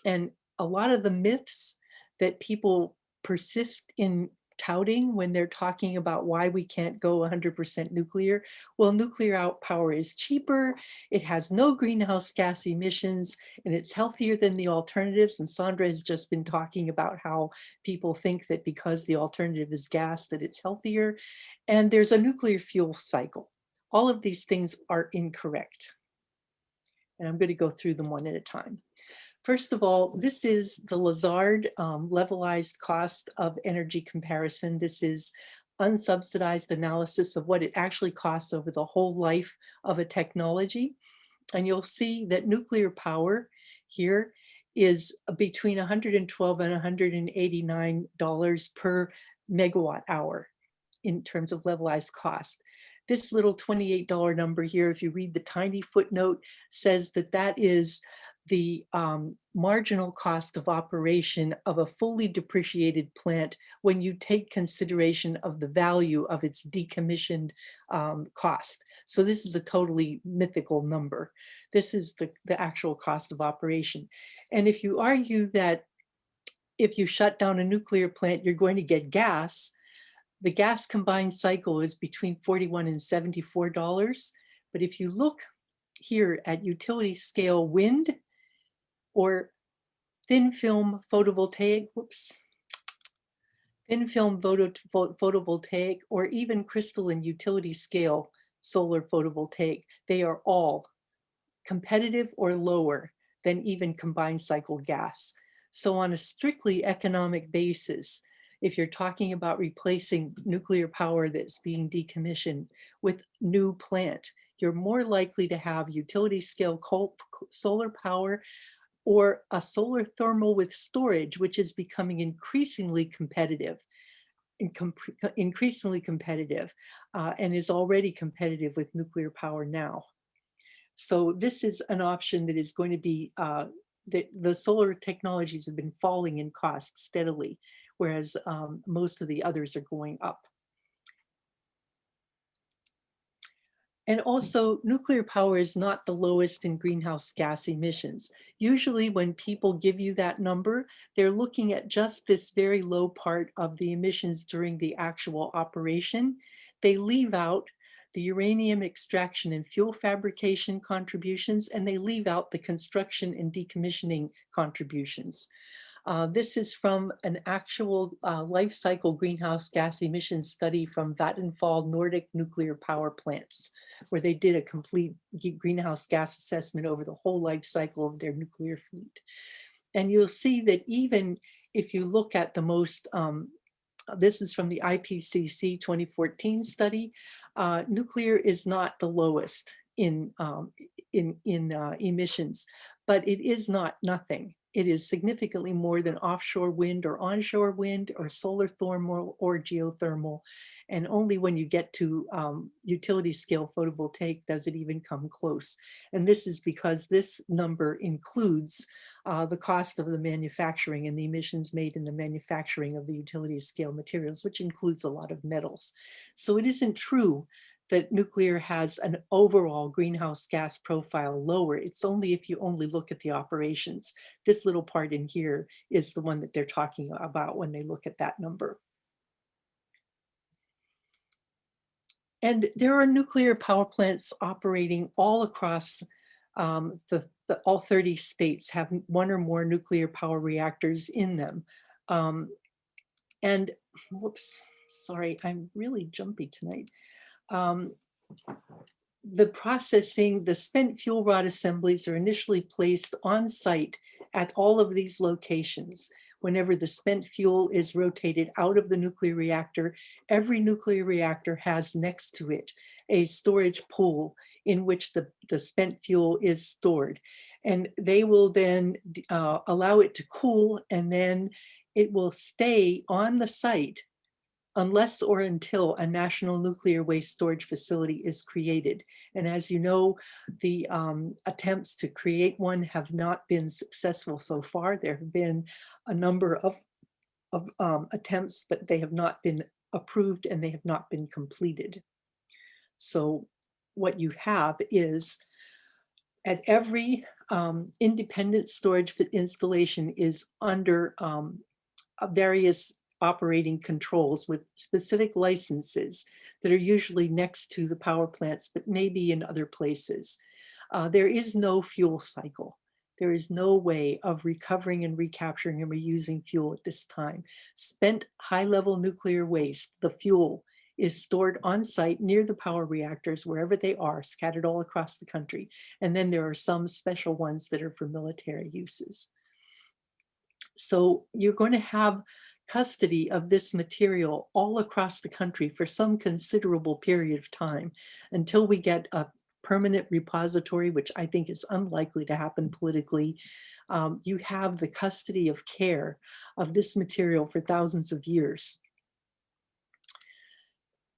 And a lot of the myths that people persist in touting when they're talking about why we can't go 100% nuclear. Well, nuclear power is cheaper, it has no greenhouse gas emissions, and it's healthier than the alternatives. And Sandra has just been talking about how people think that because the alternative is gas, that it's healthier. And there's a nuclear fuel cycle. All of these things are incorrect. And I'm going to go through them one at a time. First of all, this is the Lazard levelized cost of energy comparison. This is unsubsidized analysis of what it actually costs over the whole life of a technology. And you'll see that nuclear power here is between $112 and $189 per megawatt hour in terms of levelized cost. This little $28 number here, if you read the tiny footnote, says that that is the marginal cost of operation of a fully depreciated plant when you take consideration of the value of its decommissioned cost. So this is a totally mythical number. This is the actual cost of operation. And if you argue that if you shut down a nuclear plant, you're going to get gas, the gas combined cycle is between $41 and $74. But if you look here at utility scale wind, or thin film photovoltaic, thin film photovoltaic, or even crystalline utility scale solar photovoltaic, they are all competitive or lower than even combined cycle gas. So on a strictly economic basis, if you're talking about replacing nuclear power that's being decommissioned with new plant, you're more likely to have utility scale solar power or a solar thermal with storage, which is becoming increasingly competitive, and is already competitive with nuclear power now. So this is an option that is going to be, the solar technologies have been falling in cost steadily, whereas most of the others are going up. And also, nuclear power is not the lowest in greenhouse gas emissions. Usually when people give you that number, they're looking at just this very low part of the emissions during the actual operation. They leave out the uranium extraction and fuel fabrication contributions, and they leave out the construction and decommissioning contributions. This is from an actual life cycle greenhouse gas emissions study from Vattenfall Nordic nuclear power plants, where they did a complete greenhouse gas assessment over the whole life cycle of their nuclear fleet. And you'll see that even if you look at the most, this is from the IPCC 2014 study, nuclear is not the lowest in emissions, but it is not nothing. It is significantly more than offshore wind or onshore wind or solar thermal or geothermal. And only when you get to utility scale photovoltaic does it even come close. And this is because this number includes the cost of the manufacturing and the emissions made in the manufacturing of the utility scale materials, which includes a lot of metals. So it isn't true that nuclear has an overall greenhouse gas profile lower. It's only if you only look at the operations. This little part in here is the one that they're talking about when they look at that number. And there are nuclear power plants operating all across all 30 states have one or more nuclear power reactors in them. And whoops, sorry, I'm really jumpy tonight. The processing, the spent fuel rod assemblies are initially placed on site at all of these locations. Whenever the spent fuel is rotated out of the nuclear reactor, every nuclear reactor has next to it a storage pool in which the spent fuel is stored. And they will then allow it to cool, and then it will stay on the site unless or until a national nuclear waste storage facility is created. And as you know, the attempts to create one have not been successful so far. There have been a number of attempts, but they have not been approved and they have not been completed. So what you have is at every independent storage installation is under various operating controls with specific licenses that are usually next to the power plants, but maybe in other places. There is no fuel cycle. There is no way of recovering and recapturing and reusing fuel at this time. Spent high-level nuclear waste, the fuel, is stored on site near the power reactors, wherever they are, scattered all across the country. And then there are some special ones that are for military uses. So you're going to have custody of this material all across the country for some considerable period of time until we get a permanent repository, which I think is unlikely to happen politically. You have the custody of care of this material for thousands of years.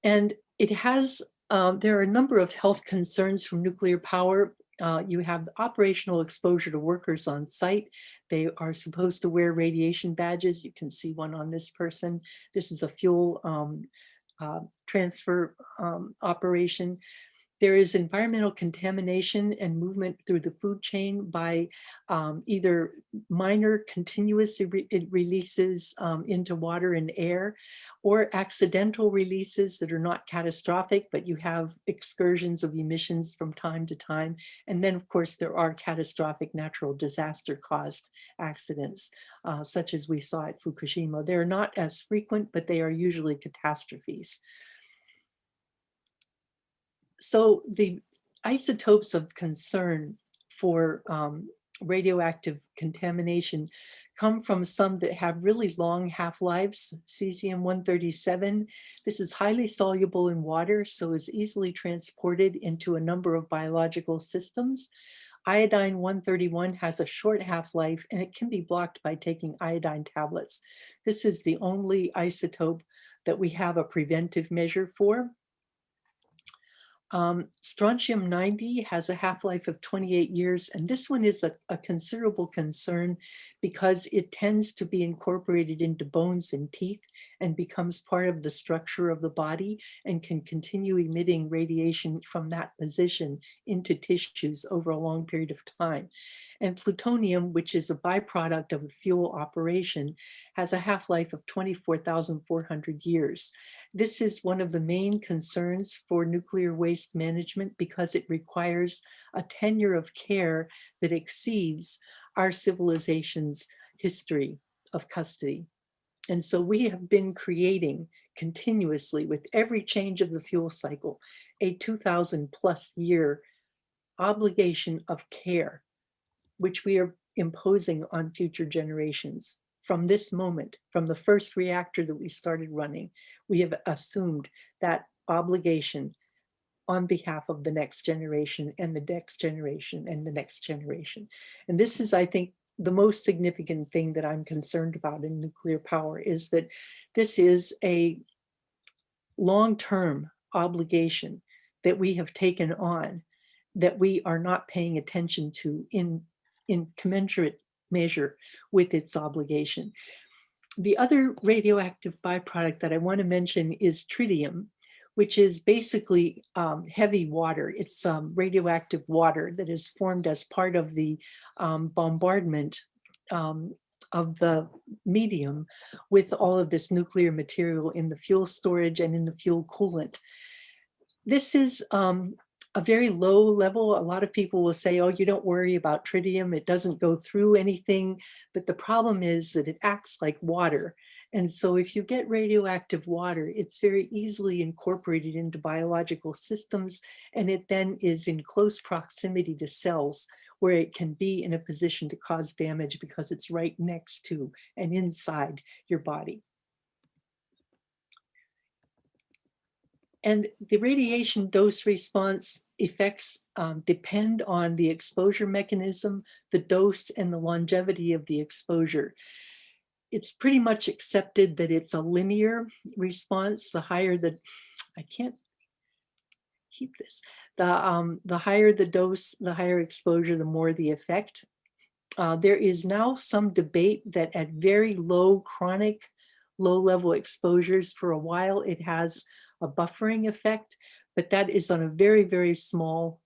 And it has, there are a number of health concerns from nuclear power. You have operational exposure to workers on site. They are supposed to wear radiation badges. You can see one on this person. This is a fuel transfer operation. There is environmental contamination and movement through the food chain by either minor continuous releases into water and air, or accidental releases that are not catastrophic, but you have excursions of emissions from time to time. And then, of course, there are catastrophic natural disaster caused accidents, such as we saw at Fukushima. They're not as frequent, but they are usually catastrophes. So the isotopes of concern for radioactive contamination come from some that have really long half-lives. Cesium-137, this is highly soluble in water, so is easily transported into a number of biological systems. Iodine-131 has a short half-life and it can be blocked by taking iodine tablets. This is the only isotope that we have a preventive measure for. Strontium-90 has a half-life of 28 years, and this one is a considerable concern because it tends to be incorporated into bones and teeth and becomes part of the structure of the body and can continue emitting radiation from that position into tissues over a long period of time. And plutonium, which is a byproduct of a fuel operation, has a half-life of 24,400 years. This is one of the main concerns for nuclear waste management because it requires a tenure of care that exceeds our civilization's history of custody. And so we have been creating continuously with every change of the fuel cycle, a 2,000 plus year obligation of care, which we are imposing on future generations. From this moment, from the first reactor that we started running, we have assumed that obligation on behalf of the next generation and the next generation and the next generation. And this is, I think, the most significant thing that I'm concerned about in nuclear power is that this is a long-term obligation that we have taken on that we are not paying attention to in commensurate measure with its obligation. The other radioactive byproduct that I want to mention is tritium, which is basically heavy water. It's radioactive water that is formed as part of the bombardment of the medium with all of this nuclear material in the fuel storage and in the fuel coolant. This is a very low level. A lot of people will say, oh, you don't worry about tritium. It doesn't go through anything. But the problem is that it acts like water. And so if you get radioactive water, it's very easily incorporated into biological systems. And it then is in close proximity to cells where it can be in a position to cause damage because it's right next to and inside your body. And the radiation dose response effects depend on the exposure mechanism, the dose, and the longevity of the exposure. It's pretty much accepted that it's a linear response. The higher the, I can't keep this, the higher the dose, the higher exposure, the more the effect. There is now some debate that at very low chronic, low level exposures for a while, it has a buffering effect, but that is on a very, very small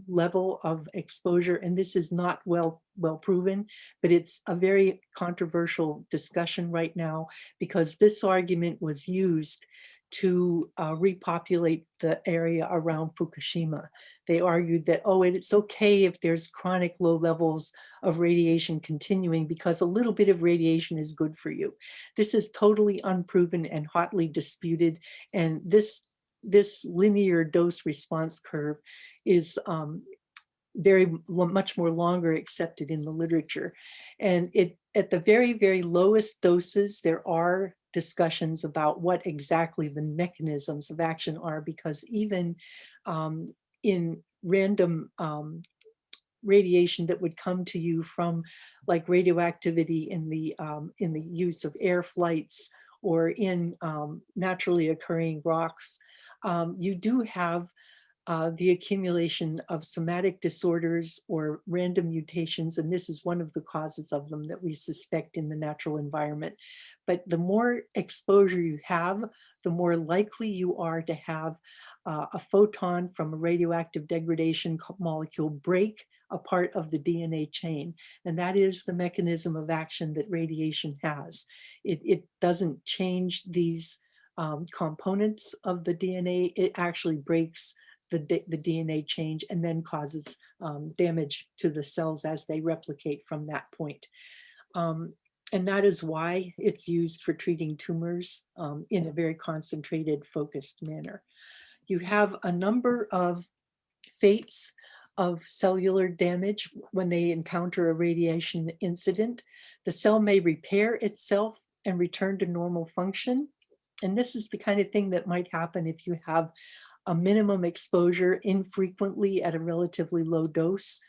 level of exposure. And this is not well proven, but it's a very controversial discussion right now because this argument was used to repopulate the area around Fukushima. They argued that, oh, it's okay if there's chronic low levels of radiation continuing because a little bit of radiation is good for you. This is totally unproven and hotly disputed. And this linear dose response curve is much more longer accepted in the literature. And at the very, very lowest doses, there are discussions about what exactly the mechanisms of action are, because even in random radiation that would come to you from like radioactivity in the use of air flights or in naturally occurring rocks, you do have the accumulation of somatic disorders or random mutations, and this is one of the causes of them that we suspect in the natural environment. But the more exposure you have, the more likely you are to have a photon from a radioactive degradation molecule break a part of the DNA chain. And that is the mechanism of action that radiation has. It doesn't change these components of the DNA, it actually breaks the DNA change and then causes damage to the cells as they replicate from that point. And that is why it's used for treating tumors in a very concentrated, focused manner. You have a number of fates of cellular damage when they encounter a radiation incident. The cell may repair itself and return to normal function. And this is the kind of thing that might happen if you have a minimum exposure infrequently at a relatively low dose.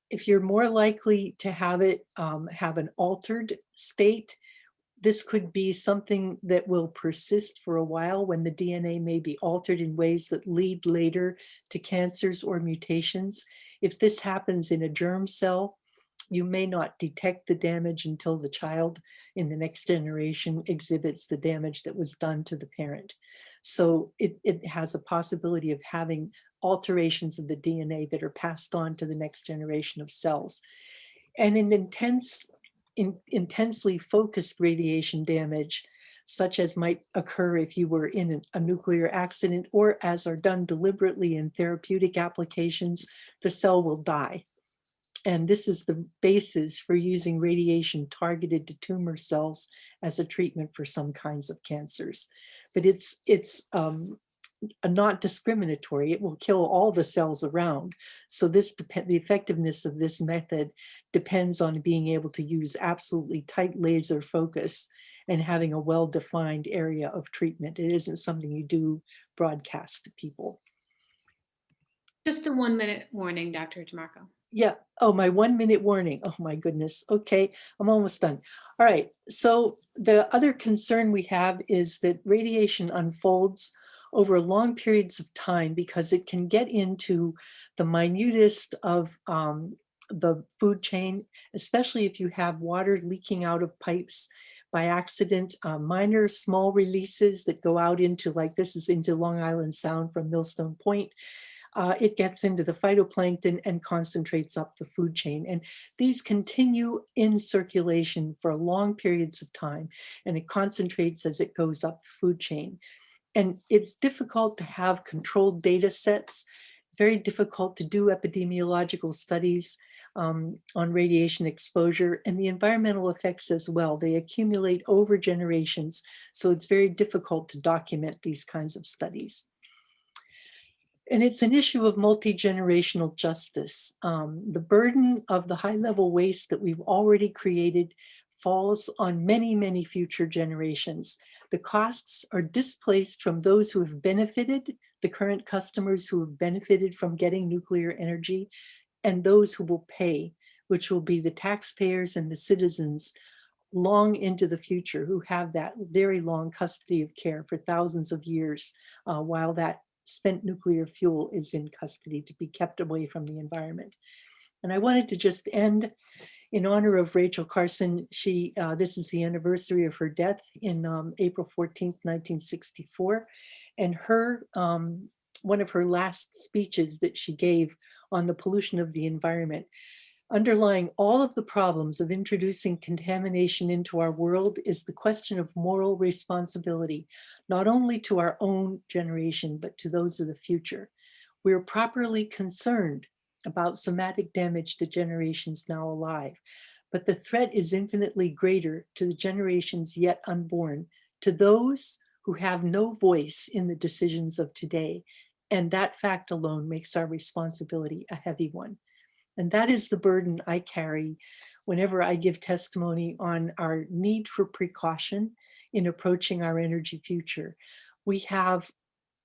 If you're more likely to have it have an altered state, this could be something that will persist for a while when the DNA may be altered in ways that lead later to cancers or mutations. If this happens in a germ cell, you may not detect the damage until the child in the next generation exhibits the damage that was done to the parent. So it has a possibility of having alterations of the DNA that are passed on to the next generation of cells. And in intensely focused radiation damage, such as might occur if you were in a nuclear accident, or as are done deliberately in therapeutic applications, the cell will die. And this is the basis for using radiation targeted to tumor cells as a treatment for some kinds of cancers. But it's not discriminatory. It will kill all the cells around. So the effectiveness of this method depends on being able to use absolutely tight laser focus and having a well-defined area of treatment. It isn't something you do broadcast to people. Just a 1-minute warning, Dr. DeMarco. Yeah. Oh, my 1-minute warning. Oh my goodness. Okay, I'm almost done. All right. So the other concern we have is that radiation unfolds over long periods of time because it can get into the minutest of the food chain, especially if you have water leaking out of pipes by accident, minor small releases that go out into, like this is into Long Island Sound from Millstone Point. It gets into the phytoplankton and concentrates up the food chain. And these continue in circulation for long periods of time, and it concentrates as it goes up the food chain. And it's difficult to have controlled data sets. It's very difficult to do epidemiological studies on radiation exposure, and the environmental effects as well. They accumulate over generations, so it's very difficult to document these kinds of studies. And it's an issue of multi-generational justice. The burden of the high-level waste that we've already created falls on many, many future generations. The costs are displaced from those who have benefited, the current customers who have benefited from getting nuclear energy, and those who will pay, which will be the taxpayers and the citizens long into the future who have that very long custody of care for thousands of years while that spent nuclear fuel is in custody to be kept away from the environment. And I wanted to just end in honor of Rachel Carson. This is the anniversary of her death in April 14th, 1964. And one of her last speeches that she gave on the pollution of the environment, underlying all of the problems of introducing contamination into our world, is the question of moral responsibility, not only to our own generation, but to those of the future. We are properly concerned about somatic damage to generations now alive, but the threat is infinitely greater to the generations yet unborn, to those who have no voice in the decisions of today. And that fact alone makes our responsibility a heavy one. And that is the burden I carry whenever I give testimony on our need for precaution in approaching our energy future. We have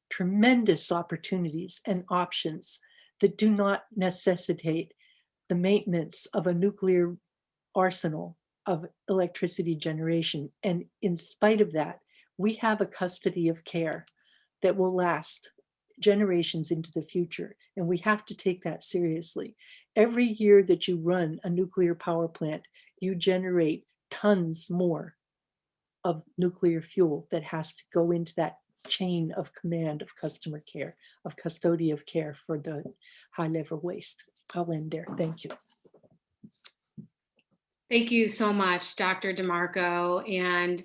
tremendous opportunities and options that do not necessitate the maintenance of a nuclear arsenal of electricity generation. And in spite of that, we have a custody of care that will last generations into the future. And we have to take that seriously. Every year that you run a nuclear power plant, you generate tons more of nuclear fuel that has to go into that chain of command of customer care, of custody of care for the high level waste. I'll end there. Thank you. Thank you so much, Dr. DeMarco. And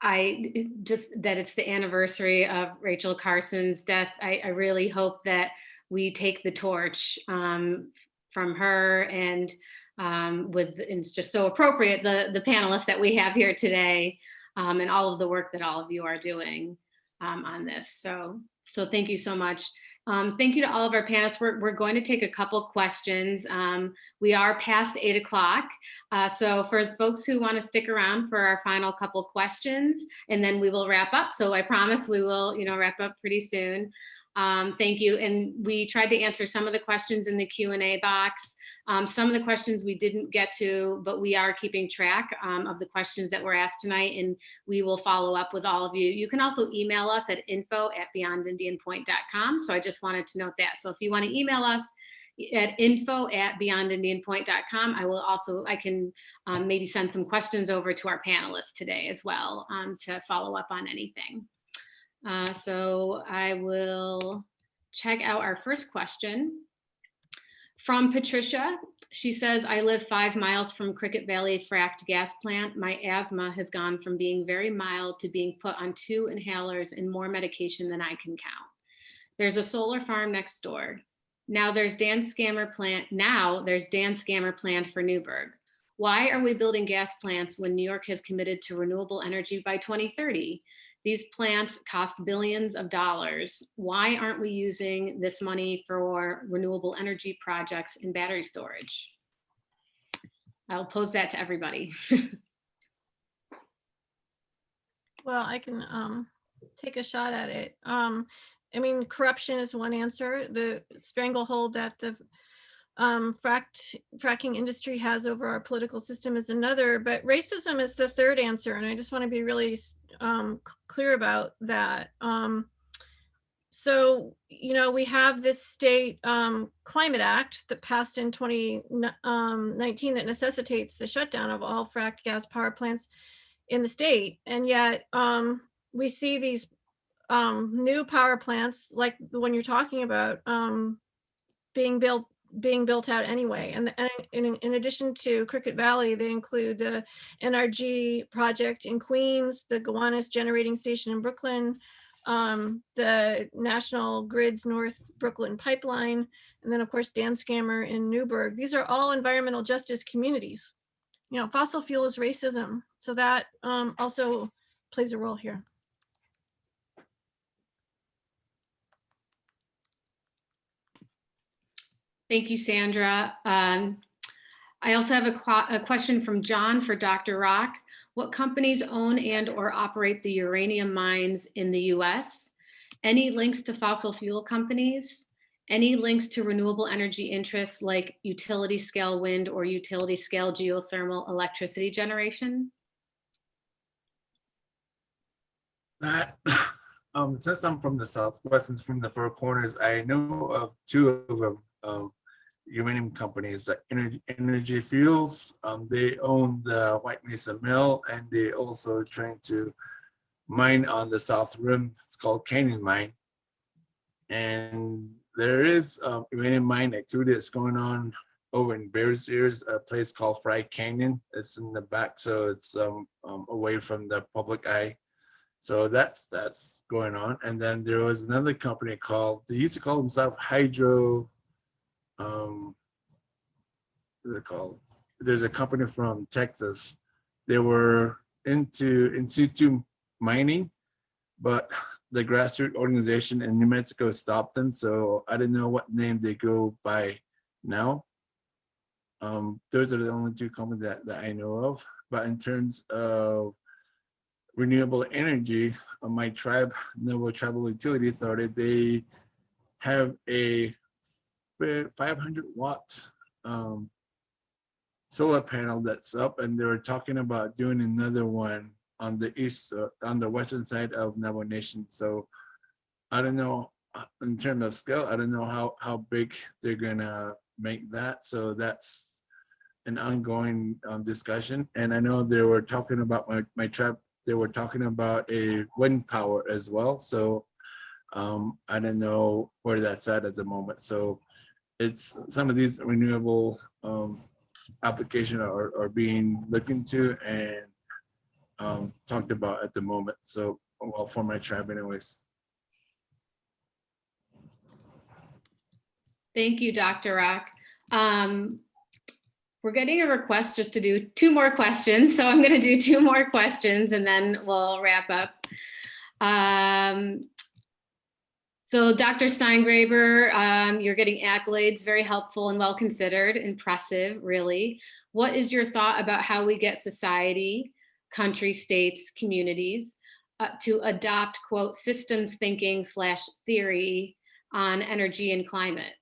I just that it's the anniversary of Rachel Carson's death. I really hope that we take the torch from her, and it's just so appropriate, the panelists that we have here today, and all of the work that all of you are doing on this. So thank you so much. Thank you to all of our panelists. We're going to take a couple questions. We are past 8 o'clock. So for folks who want to stick around for our final couple questions, and then we will wrap up. So I promise we will, wrap up pretty soon. Thank you. And we tried to answer some of the questions in the Q&A box. Some of the questions we didn't get to, but we are keeping track of the questions that were asked tonight, and we will follow up with all of you. You can also email us at info@beyondindianpoint.com. So I just wanted to note that. So if you want to email us at info@beyondindianpoint.com, I can maybe send some questions over to our panelists today as well to follow up on anything. So I will check out our first question from Patricia. She says, I live 5 miles from Cricket Valley fracked gas plant. My asthma has gone from being very mild to being put on 2 inhalers and more medication than I can count. There's a solar farm next door. Now there's Dan Scammer planned for Newburgh. Why are we building gas plants when New York has committed to renewable energy by 2030? These plants cost billions of dollars. Why aren't we using this money for renewable energy projects and battery storage? I'll pose that to everybody. Well, I can take a shot at it. I mean, corruption is one answer. The stranglehold that the fracking industry has over our political system is another, but racism is the third answer. And I just want to be really clear about that. So, we have this state climate act that passed in 2019 that necessitates the shutdown of all fracked gas power plants in the state. And yet we see these new power plants like the one you're talking about being built being built out anyway. And in addition to Cricket Valley, they include the NRG project in Queens, the Gowanus Generating Station in Brooklyn, the National Grid's North Brooklyn Pipeline, and then of course Dan Scammer in Newburgh. These are all environmental justice communities. You know, fossil fuel is racism, so that also plays a role here. Thank you, Sandra. I also have a question from John for Dr. Rock. What companies own and or operate the uranium mines in the US? Any links to fossil fuel companies? Any links to renewable energy interests like utility scale wind or utility scale geothermal electricity generation? That, since I'm from the Southwest and from the Four Corners, I know of two of them. Uranium companies like Energy Fuels. They own the White Mesa Mill, and they also trying to mine on the South Rim. It's called Canyon Mine. And there is uranium mine activity that's going on over in Bears Ears, a place called Fried Canyon. It's in the back, so it's away from the public eye. So that's going on. And then there was another company called, they used to call themselves Hydro. What are they called? There's a company from Texas. They were into in situ mining, but the grassroots organization in New Mexico stopped them. So I didn't know what name they go by now. Those are the only two companies that I know of. But in terms of renewable energy, my tribe, Novo Tribal Utility Authority, they have a 500 watt solar panel that's up, and they were talking about doing another one on the east, on the western side of Navajo Nation. So I don't know in terms of scale, I don't know how big they're gonna make that. So that's an ongoing discussion. And I know they were talking about my tribe. They were talking about a wind power as well. So I don't know where that's at the moment. So it's some of these renewable applications are being looked into and talked about at the moment. So, well, for my tribe anyways. Thank you, Dr. Rock. We're getting a request just to do 2 more questions. So I'm going to do 2 more questions and then we'll wrap up. So Dr. Steingraber, you're getting accolades, very helpful and well considered, impressive, really. What is your thought about how we get society, country, states, communities to adopt, quote, systems thinking / theory on energy and climate?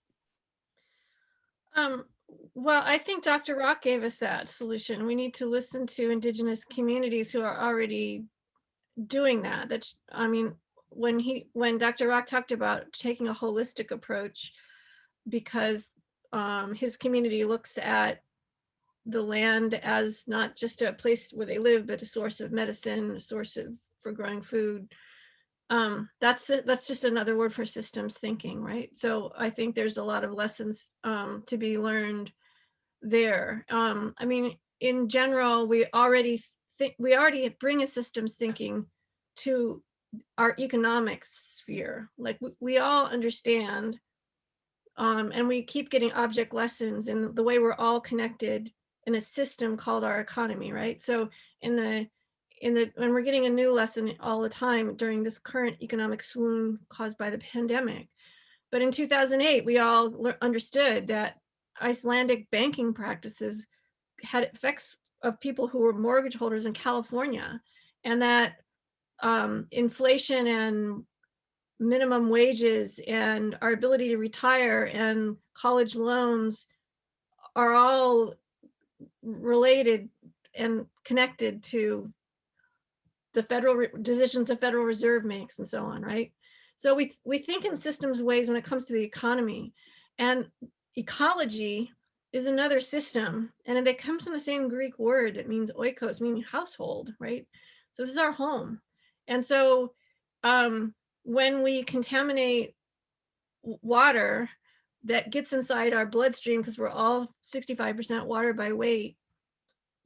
Well, I think Dr. Rock gave us that solution. We need to listen to Indigenous communities who are already doing that. That's, I mean, when Dr. Rock talked about taking a holistic approach, because his community looks at the land as not just a place where they live, but a source of medicine, a source for growing food. That's just another word for systems thinking, right? So I think there's a lot of lessons to be learned there. I mean, in general, we already bring a systems thinking to our economic sphere. Like we all understand, and we keep getting object lessons in the way we're all connected in a system called our economy, right? So when we're getting a new lesson all the time during this current economic swoon caused by the pandemic. But in 2008, we all understood that Icelandic banking practices had effects of people who were mortgage holders in California, and that inflation and minimum wages and our ability to retire and college loans are all related and connected to the federal decisions the Federal Reserve makes and so on, right? So we think in systems ways when it comes to the economy, and ecology is another system, and it comes from the same Greek word that means oikos, meaning household, right? So this is our home. And so when we contaminate water, that gets inside our bloodstream, because we're all 65% water by weight,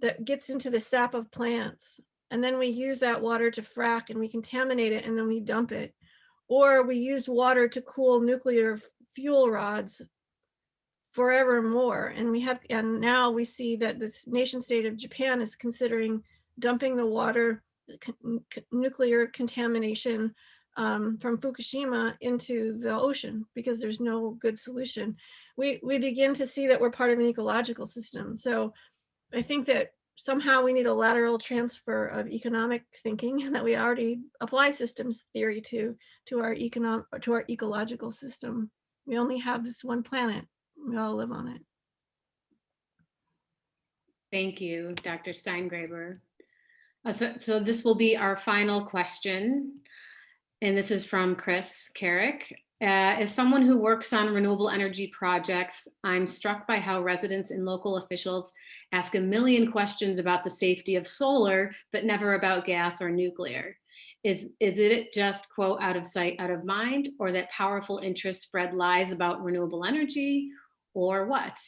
that gets into the sap of plants. And then we use that water to frack and we contaminate it and then we dump it. Or we use water to cool nuclear fuel rods forevermore. And now we see that this nation state of Japan is considering dumping the water, nuclear contamination from Fukushima into the ocean because there's no good solution. We begin to see that we're part of an ecological system. So I think that somehow we need a lateral transfer of economic thinking, and that we already apply systems theory to our ecological system. We only have this one planet. We all live on it. Thank you, Dr. Steingraber. So this will be our final question. And this is from Chris Carrick. As someone who works on renewable energy projects, I'm struck by how residents and local officials ask a million questions about the safety of solar, but never about gas or nuclear. Is it just, quote, out of sight, out of mind, or that powerful interests spread lies about renewable energy, or what?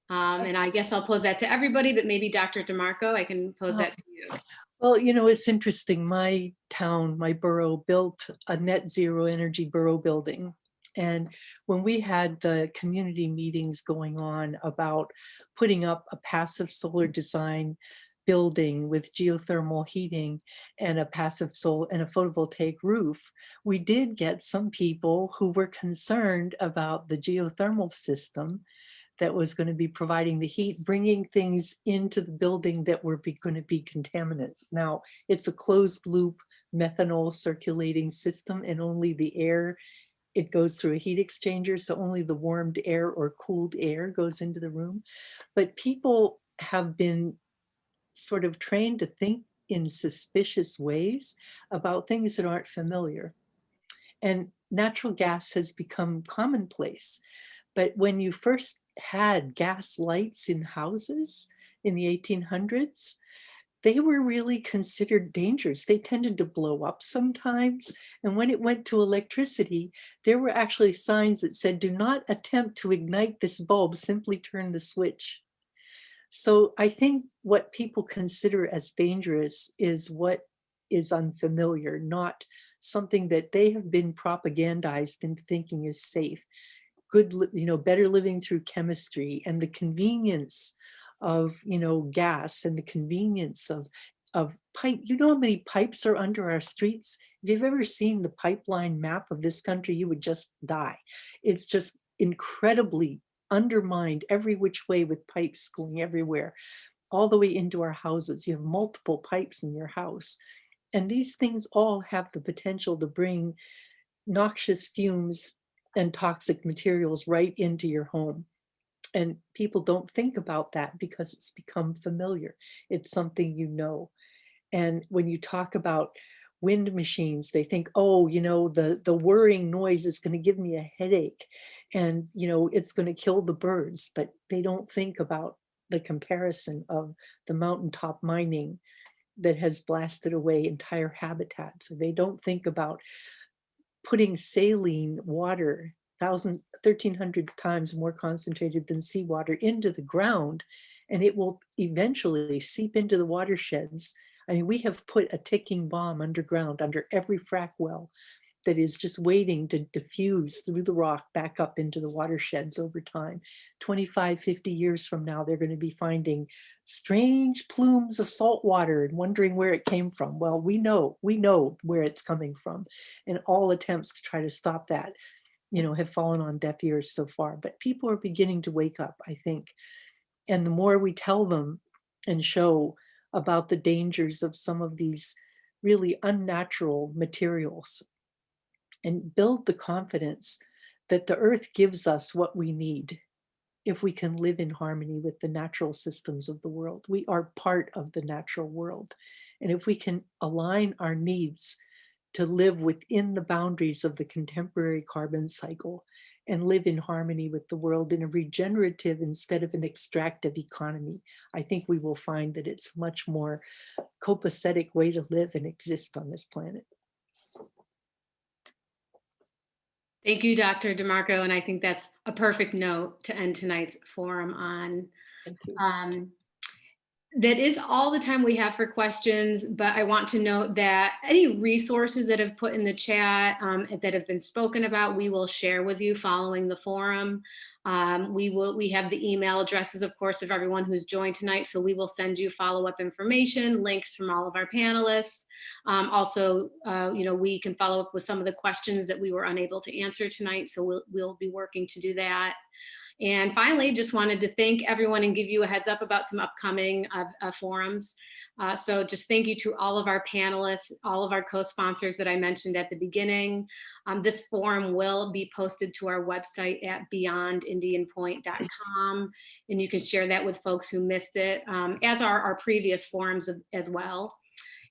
And I guess I'll pose that to everybody, but maybe Dr. DeMarco, I can pose that to you. Well, you know, it's interesting. My town, my borough, built a net zero energy borough building. And when we had the community meetings going on about putting up a passive solar design building with geothermal heating and a passive solar and a photovoltaic roof, we did get some people who were concerned about the geothermal system that was going to be providing the heat, bringing things into the building that were going to be contaminants. Now, it's a closed loop methanol circulating system, and only the air, it goes through a heat exchanger, so only the warmed air or cooled air goes into the room. But people have been sort of trained to think in suspicious ways about things that aren't familiar. And natural gas has become commonplace. But when you first had gas lights in houses in the 1800s, they were really considered dangerous. They tended to blow up sometimes. And when it went to electricity, there were actually signs that said, do not attempt to ignite this bulb, simply turn the switch. So I think what people consider as dangerous is what is unfamiliar, not something that they have been propagandized into thinking is safe. Good, you know, better living through chemistry and the convenience of, you know, gas and the convenience of pipe. You know how many pipes are under our streets? If you've ever seen the pipeline map of this country, you would just die. It's just incredibly undermined every which way with pipes going everywhere, all the way into our houses. You have multiple pipes in your house. And these things all have the potential to bring noxious fumes and toxic materials right into your home. And people don't think about that because it's become familiar. It's something you know. And when you talk about wind machines, they think, oh, you know, the whirring noise is going to give me a headache and, you know, it's going to kill the birds. But they don't think about the comparison of the mountaintop mining that has blasted away entire habitats. So they don't think about putting saline water 1,300 times more concentrated than seawater into the ground, and it will eventually seep into the watersheds. I mean, we have put a ticking bomb underground under every frack well that is just waiting to diffuse through the rock back up into the watersheds over time. 25, 50 years from now, they're going to be finding strange plumes of salt water and wondering where it came from. Well, we know where it's coming from, and all attempts to try to stop that, you know, have fallen on deaf ears so far. But people are beginning to wake up, I think. And the more we tell them and show about the dangers of some of these really unnatural materials, and build the confidence that the earth gives us what we need if we can live in harmony with the natural systems of the world. We are part of the natural world. And if we can align our needs to live within the boundaries of the contemporary carbon cycle and live in harmony with the world in a regenerative instead of an extractive economy, I think we will find that it's a much more copacetic way to live and exist on this planet. Thank you, Dr. DeMarco, and I think that's a perfect note to end tonight's forum on. Thank you. That is all the time we have for questions, but I want to note that any resources that have put in the chat that have been spoken about, we will share with you following the forum. We have the email addresses, of course, of everyone who's joined tonight, so we will send you follow-up information, links from all of our panelists. Also, we can follow up with some of the questions that we were unable to answer tonight, so we'll be working to do that. And finally, just wanted to thank everyone and give you a heads up about some upcoming forums. So just thank you to all of our panelists, all of our co-sponsors that I mentioned at the beginning. This forum will be posted to our website at beyondindianpoint.com, and you can share that with folks who missed it, as are our previous forums as well.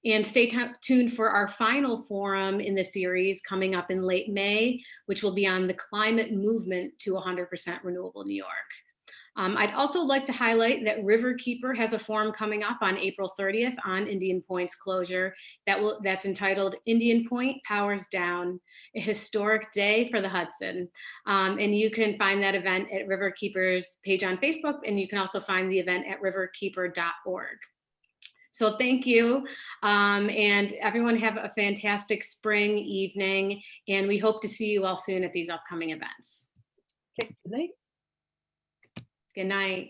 And stay tuned for our final forum in the series coming up in late May, which will be on the climate movement to 100% renewable New York. I'd also like to highlight that Riverkeeper has a forum coming up on April 30th on Indian Point's closure that's entitled Indian Point Powers Down, a historic day for the Hudson. And you can find that event at Riverkeeper's page on Facebook, and you can also find the event at riverkeeper.org. So thank you, and everyone have a fantastic spring evening, and we hope to see you all soon at these upcoming events. Okay, good night. Good night.